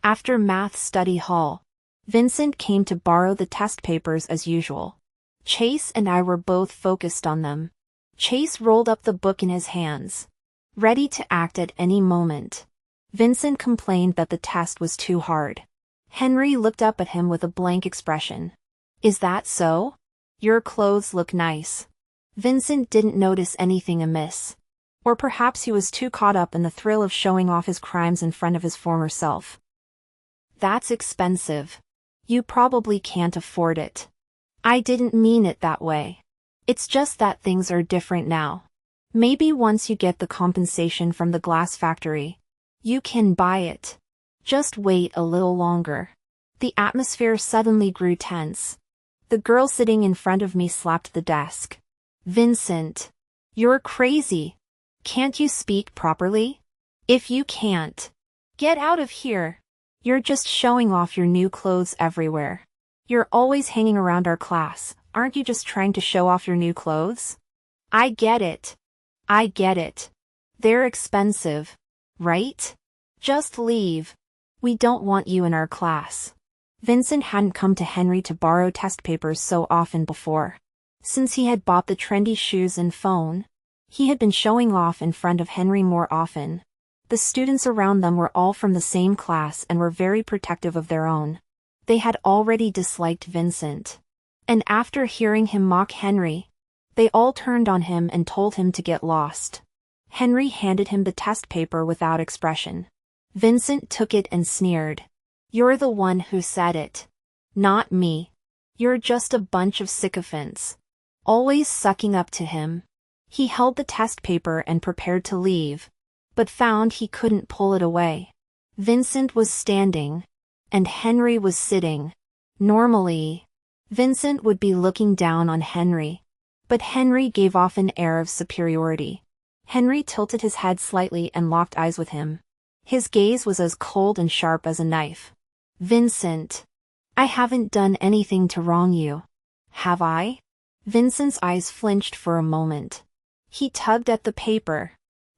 Speaker 1: After math study hall, Vincent came to borrow the test papers as usual. Chase and I were both focused on them. Chase rolled up the book in his hands, ready to act at any moment. Vincent complained that the test was too hard. Henry looked up at him with a blank expression. Is that so? Your clothes look nice. Vincent didn't notice anything amiss. Or perhaps he was too caught up in the thrill of showing off his crimes in front of his former self. That's expensive. You probably can't afford it. I didn't mean it that way. It's just that things are different now. Maybe once you get the compensation from the glass factory, you can buy it. Just wait a little longer. The atmosphere suddenly grew tense. The girl sitting in front of me slapped the desk. Vincent, you're crazy. Can't you speak properly? If you can't, get out of here. You're just showing off your new clothes everywhere. You're always hanging around our class. Aren't you just trying to show off your new clothes? I get it. I get it. They're expensive, right? Just leave. We don't want you in our class. Vincent hadn't come to Henry to borrow test papers so often before. Since he had bought the trendy shoes and phone, he had been showing off in front of Henry more often. The students around them were all from the same class and were very protective of their own. They had already disliked Vincent. And after hearing him mock Henry, they all turned on him and told him to get lost. Henry handed him the test paper without expression. Vincent took it and sneered. You're the one who said it. Not me. You're just a bunch of sycophants. Always sucking up to him. He held the test paper and prepared to leave, but found he couldn't pull it away. Vincent was standing, and Henry was sitting. Normally, Vincent would be looking down on Henry, but Henry gave off an air of superiority. Henry tilted his head slightly and locked eyes with him. His gaze was as cold and sharp as a knife. Vincent, I haven't done anything to wrong you. Have I? Vincent's eyes flinched for a moment. He tugged at the paper,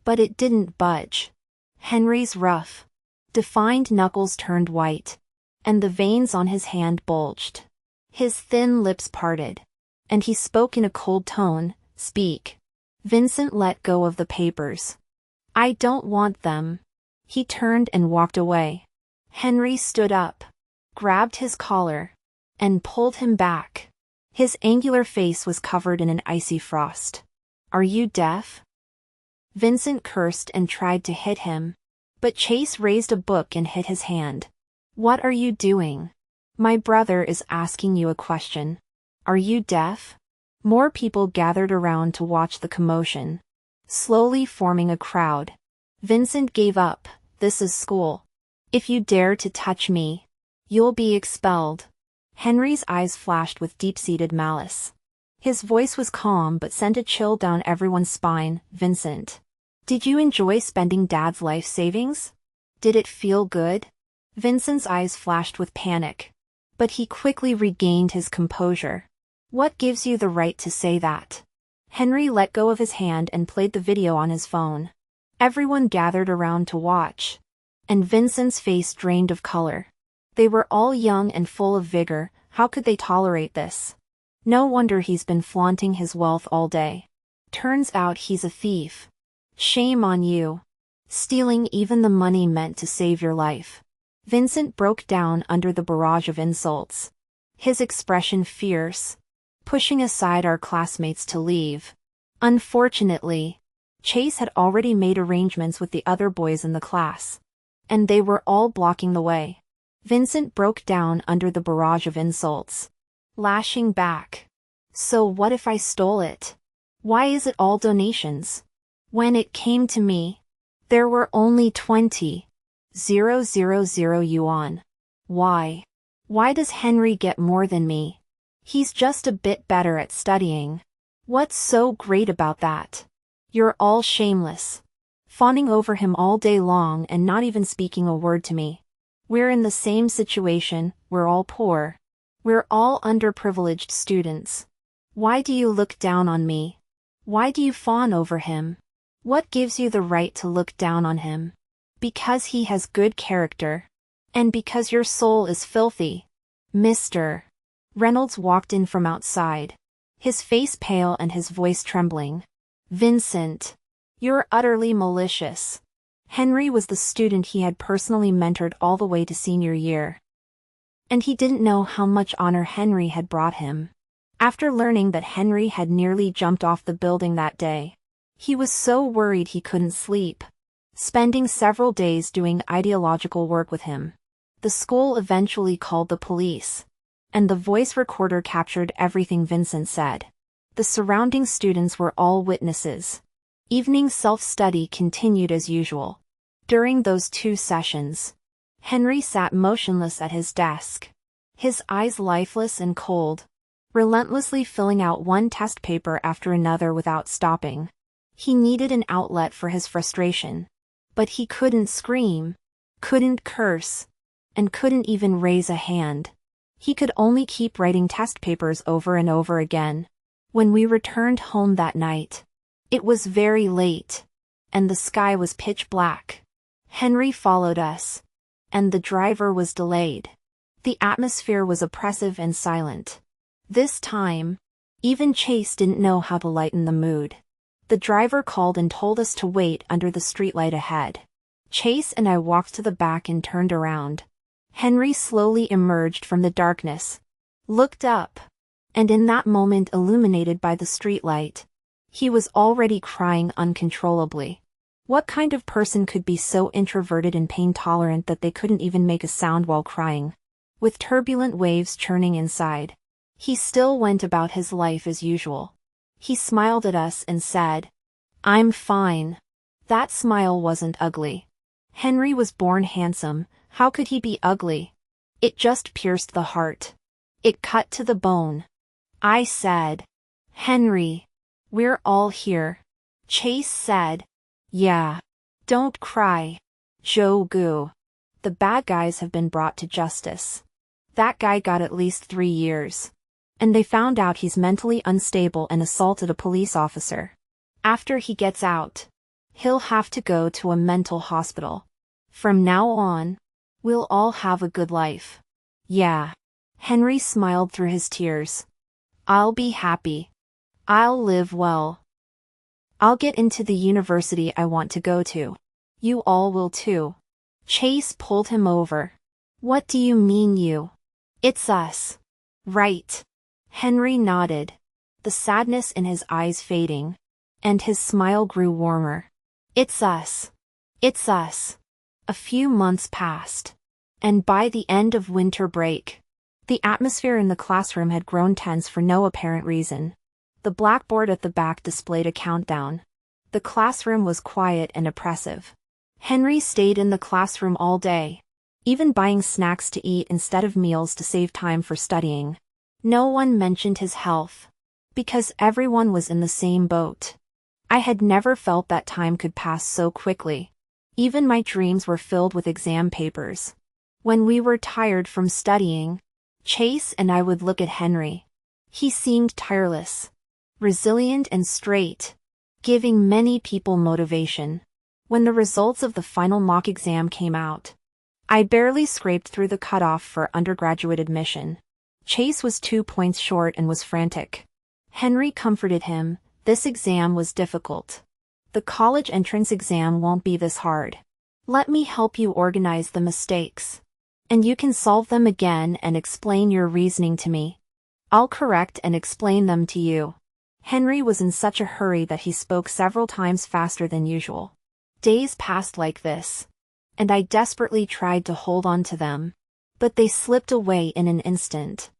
Speaker 1: but it didn't budge. Henry's rough, defined knuckles turned white, and the veins on his hand bulged. His thin lips parted, and he spoke in a cold tone, Speak. Vincent let go of the papers. I don't want them. He turned and walked away. Henry stood up, grabbed his collar, and pulled him back. His angular face was covered in an icy frost. Are you deaf? Vincent cursed and tried to hit him, but Chase raised a book and hit his hand. What are you doing? My brother is asking you a question. Are you deaf? More people gathered around to watch the commotion, slowly forming a crowd. Vincent gave up. This is school. If you dare to touch me, You'll be expelled. Henry's eyes flashed with deep-seated malice. His voice was calm but sent a chill down everyone's spine. Vincent. Did you enjoy spending Dad's life savings? Did it feel good? Vincent's eyes flashed with panic. But he quickly regained his composure. What gives you the right to say that? Henry let go of his hand and played the video on his phone. Everyone gathered around to watch. And Vincent's face drained of color. They were all young and full of vigor. How could they tolerate this? No wonder he's been flaunting his wealth all day. Turns out he's a thief. Shame on you. Stealing even the money meant to save your life. Vincent broke down under the barrage of insults. His expression fierce. Pushing aside our classmates to leave. Unfortunately, Chase had already made arrangements with the other boys in the class. And they were all blocking the way. Vincent broke down under the barrage of insults. Lashing back. So what if I stole it? Why is it all donations? When it came to me, there were only 20,000 yuan. Why? Why does Henry get more than me? He's just a bit better at studying. What's so great about that? You're all shameless. Fawning over him all day long and not even speaking a word to me. We're in the same situation, we're all poor. We're all underprivileged students. Why do you look down on me? Why do you fawn over him? What gives you the right to look down on him? Because he has good character. And because your soul is filthy. Mr. Reynolds walked in from outside. His face pale and his voice trembling. Vincent. You're utterly malicious. Henry was the student he had personally mentored all the way to senior year. And he didn't know how much honor Henry had brought him. After learning that Henry had nearly jumped off the building that day, he was so worried he couldn't sleep. Spending several days doing ideological work with him. The school eventually called the police. And the voice recorder captured everything Vincent said. The surrounding students were all witnesses. Evening self-study continued as usual. During those 2 sessions, Henry sat motionless at his desk. His eyes lifeless and cold. Relentlessly filling out one test paper after another without stopping. He needed an outlet for his frustration. But he couldn't scream, couldn't curse, and couldn't even raise a hand. He could only keep writing test papers over and over again. When we returned home that night, it was very late, and the sky was pitch black. Henry followed us, and the driver was delayed. The atmosphere was oppressive and silent. This time, even Chase didn't know how to lighten the mood. The driver called and told us to wait under the streetlight ahead. Chase and I walked to the back and turned around. Henry slowly emerged from the darkness, looked up, and in that moment illuminated by the streetlight, he was already crying uncontrollably. What kind of person could be so introverted and pain-tolerant that they couldn't even make a sound while crying? With turbulent waves churning inside, he still went about his life as usual. He smiled at us and said, "I'm fine." That smile wasn't ugly. Henry was born handsome, how could he be ugly? It just pierced the heart. It cut to the bone. I said, "Henry, we're all here." Chase said, "Yeah. Don't cry. Joe-gu. The bad guys have been brought to justice. That guy got at least 3 years. And they found out he's mentally unstable and assaulted a police officer. After he gets out, he'll have to go to a mental hospital. From now on, we'll all have a good life." "Yeah." Henry smiled through his tears. "I'll be happy. I'll live well. I'll get into the university I want to go to. You all will too." Chase pulled him over. "What do you mean you? It's us. Right?" Henry nodded, the sadness in his eyes fading, and his smile grew warmer. "It's us. It's us." A few months passed, and by the end of winter break, the atmosphere in the classroom had grown tense for no apparent reason. The blackboard at the back displayed a countdown. The classroom was quiet and oppressive. Henry stayed in the classroom all day. even buying snacks to eat instead of meals to save time for studying. No one mentioned his health, because everyone was in the same boat. I had never felt that time could pass so quickly. Even my dreams were filled with exam papers. When we were tired from studying, Chase and I would look at Henry. He seemed tireless, resilient and straight, giving many people motivation. When the results of the final mock exam came out, I barely scraped through the cutoff for undergraduate admission. Chase was 2 points short and was frantic. Henry comforted him. This exam was difficult. The college entrance exam won't be this hard. Let me help you organize the mistakes. And you can solve them again and explain your reasoning to me. I'll correct and explain them to you. Henry was in such a hurry that he spoke several times faster than usual. Days passed like this, and I desperately tried to hold on to them, but they slipped away in an instant.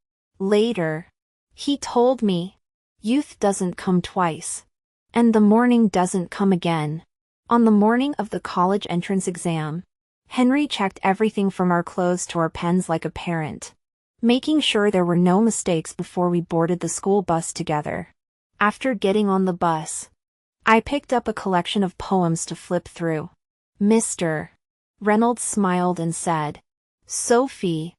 Speaker 1: Later, he told me, "Youth doesn't come twice. And the morning doesn't come again." On the morning of the college entrance exam, Henry checked everything from our clothes to our pens like a parent, making sure there were no mistakes before we boarded the school bus together. After getting on the bus, I picked up a collection of poems to flip through. Mr. Reynolds smiled and said, "Sophie,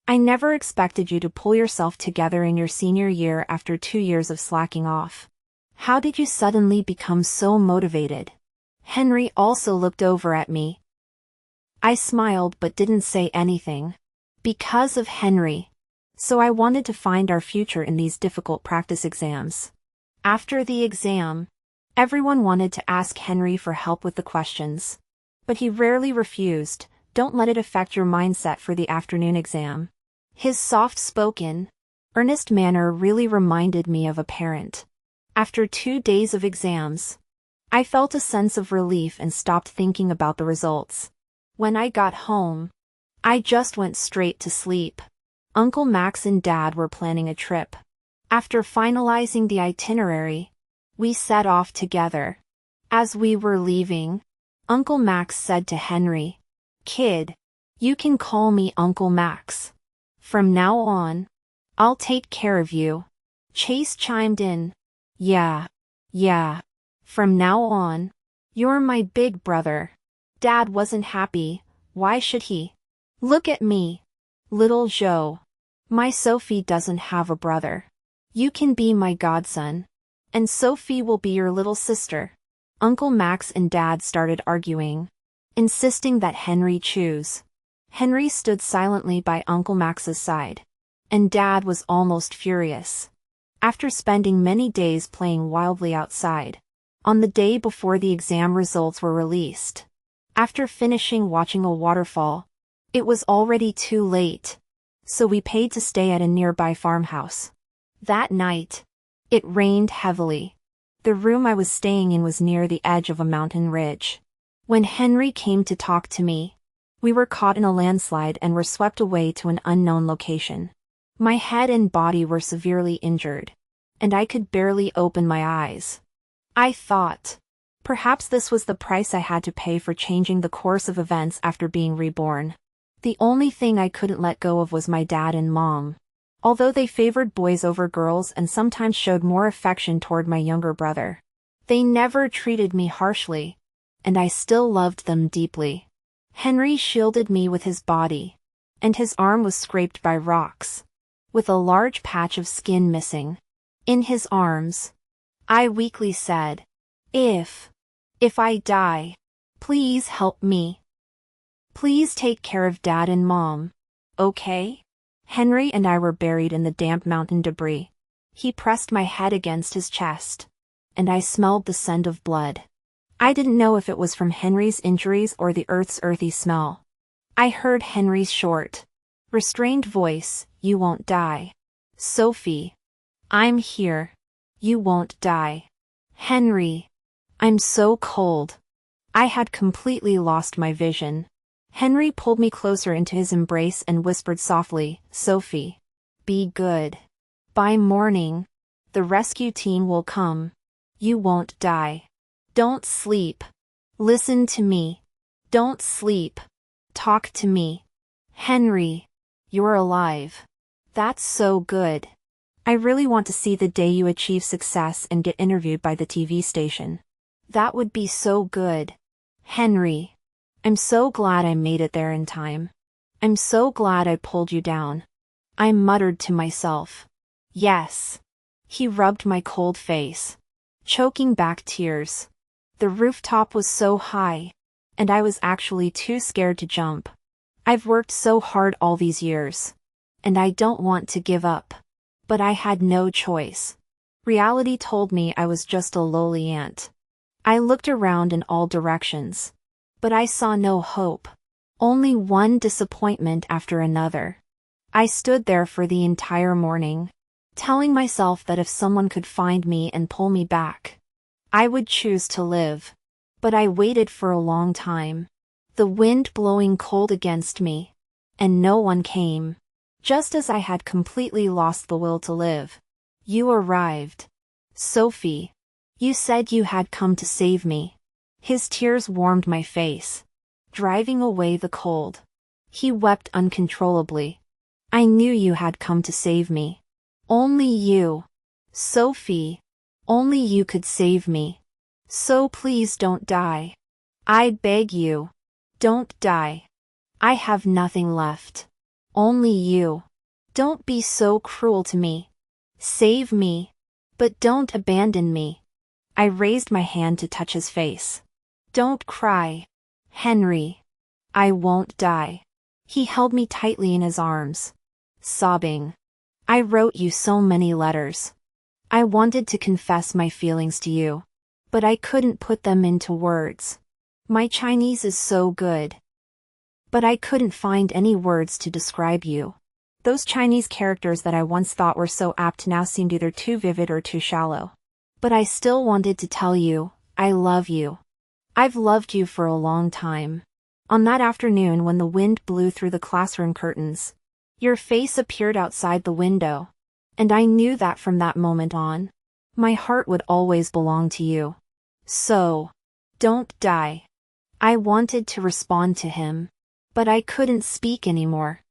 Speaker 1: I never expected you to pull yourself together in your senior year after 2 years of slacking off. How did you suddenly become so motivated?" Henry also looked over at me. I smiled but didn't say anything. Because of Henry. So I wanted to find our future in these difficult practice exams. After the exam, everyone wanted to ask Henry for help with the questions. But he rarely refused. Don't let it affect your mindset for the afternoon exam. His soft-spoken, earnest manner really reminded me of a parent. After 2 days of exams, I felt a sense of relief and stopped thinking about the results. When I got home, I just went straight to sleep. Uncle Max and Dad were planning a trip. After finalizing the itinerary, we set off together. As we were leaving, Uncle Max said to Henry, "Kid, you can call me Uncle Max. From now on, I'll take care of you." Chase chimed in, Yeah. From now on, you're my big brother." Dad wasn't happy. Why should he? "Look at me, little Joe. My Sophie doesn't have a brother. You can be my godson, and Sophie will be your little sister." Uncle Max and Dad started arguing, insisting that Henry choose. Henry stood silently by Uncle Max's side, and Dad was almost furious. After spending many days playing wildly outside, on the day before the exam results were released, after finishing watching a waterfall, it was already too late, so we paid to stay at a nearby farmhouse. That night, it rained heavily. The room I was staying in was near the edge of a mountain ridge. When Henry came to talk to me, we were caught in a landslide and were swept away to an unknown location. My head and body were severely injured, and I could barely open my eyes. I thought, perhaps this was the price I had to pay for changing the course of events after being reborn. The only thing I couldn't let go of was my dad and mom. Although they favored boys over girls and sometimes showed more affection toward my younger brother, they never treated me harshly, and I still loved them deeply. Henry shielded me with his body, and his arm was scraped by rocks, with a large patch of skin missing. In his arms, I weakly said, If I die, please help me. Please take care of Dad and Mom, okay?" Henry and I were buried in the damp mountain debris. He pressed my head against his chest, and I smelled the scent of blood. I didn't know if it was from Henry's injuries or the earth's earthy smell. I heard Henry's short, restrained voice, "You won't die. Sophie, I'm here. You won't die." "Henry, I'm so cold." I had completely lost my vision. Henry pulled me closer into his embrace and whispered softly, "Sophie, be good. By morning, the rescue team will come. You won't die. Don't sleep. Listen to me. Don't sleep. Talk to me." Henry, you're alive. That's so good. I really want to see the day you achieve success and get interviewed by the TV station. That would be so good. Henry, I'm so glad I made it there in time. I'm so glad I pulled you down. I muttered to myself. Yes. He rubbed my cold face, choking back tears. The rooftop was so high, and I was actually too scared to jump. I've worked so hard all these years, and I don't want to give up. But I had no choice. Reality told me I was just a lowly ant. I looked around in all directions, but I saw no hope. Only one disappointment after another. I stood there for the entire morning, telling myself that if someone could find me and pull me back, I would choose to live. But I waited for a long time, the wind blowing cold against me, and no one came. Just as I had completely lost the will to live, you arrived. Sophie. You said you had come to save me. His tears warmed my face, driving away the cold. He wept uncontrollably. I knew you had come to save me. Only you. Sophie. Only you could save me. So please don't die. I beg you. Don't die. I have nothing left. Only you. Don't be so cruel to me. Save me. But don't abandon me. I raised my hand to touch his face. Don't cry. Henry. I won't die. He held me tightly in his arms, sobbing. I wrote you so many letters. I wanted to confess my feelings to you, but I couldn't put them into words. My Chinese is so good. But I couldn't find any words to describe you. Those Chinese characters that I once thought were so apt now seemed either too vivid or too shallow. But I still wanted to tell you, I love you. I've loved you for a long time. On that afternoon when the wind blew through the classroom curtains, your face appeared outside the window, and I knew that from that moment on, my heart would always belong to you. So, don't die. I wanted to respond to him, but I couldn't speak anymore.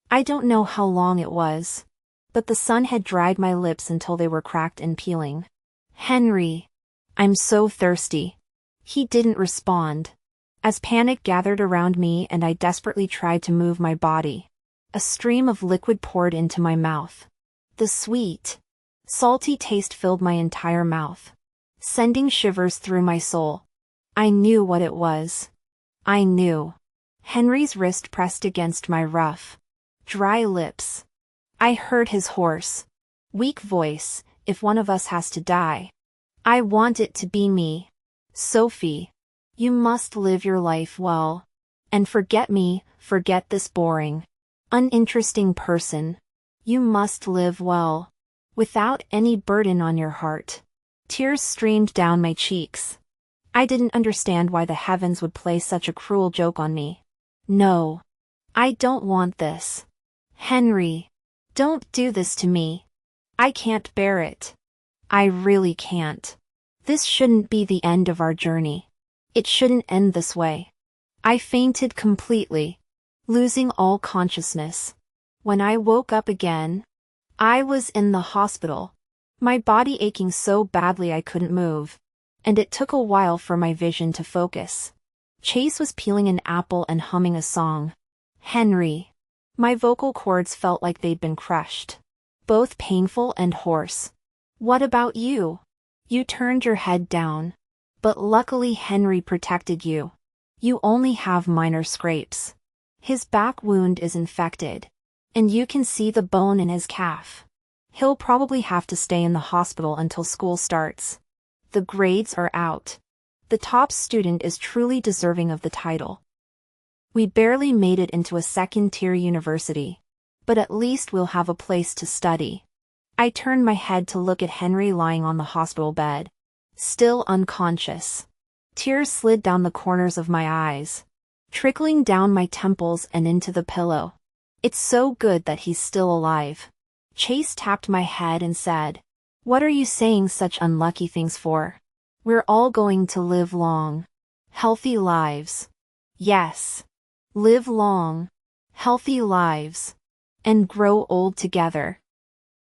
Speaker 1: I don't know how long it was, but the sun had dried my lips until they were cracked and peeling. Henry. I'm so thirsty. He didn't respond. As panic gathered around me and I desperately tried to move my body, a stream of liquid poured into my mouth. The sweet, salty taste filled my entire mouth, sending shivers through my soul. I knew what it was. I knew. Henry's wrist pressed against my rough, dry lips. I heard his hoarse, weak voice, if one of us has to die, I want it to be me. Sophie. You must live your life well. And forget me, forget this boring, uninteresting person. You must live well, without any burden on your heart. Tears streamed down my cheeks. I didn't understand why the heavens would play such a cruel joke on me. No. I don't want this. Henry. Don't do this to me. I can't bear it. I really can't. This shouldn't be the end of our journey. It shouldn't end this way. I fainted completely, losing all consciousness. When I woke up again, I was in the hospital, my body aching so badly I couldn't move, and it took a while for my vision to focus. Chase was peeling an apple and humming a song. Henry. My vocal cords felt like they'd been crushed, both painful and hoarse. What about you? You turned your head down, but luckily Henry protected you. You only have minor scrapes. His back wound is infected, and you can see the bone in his calf. He'll probably have to stay in the hospital until school starts. The grades are out. The top student is truly deserving of the title. We barely made it into a second-tier university, but at least we'll have a place to study. I turned my head to look at Henry lying on the hospital bed, still unconscious. Tears slid down the corners of my eyes, trickling down my temples and into the pillow. It's so good that he's still alive. Chase tapped my head and said, "What are you saying such unlucky things for? We're all going to live long, healthy lives." Yes. Live long, healthy lives, and grow old together.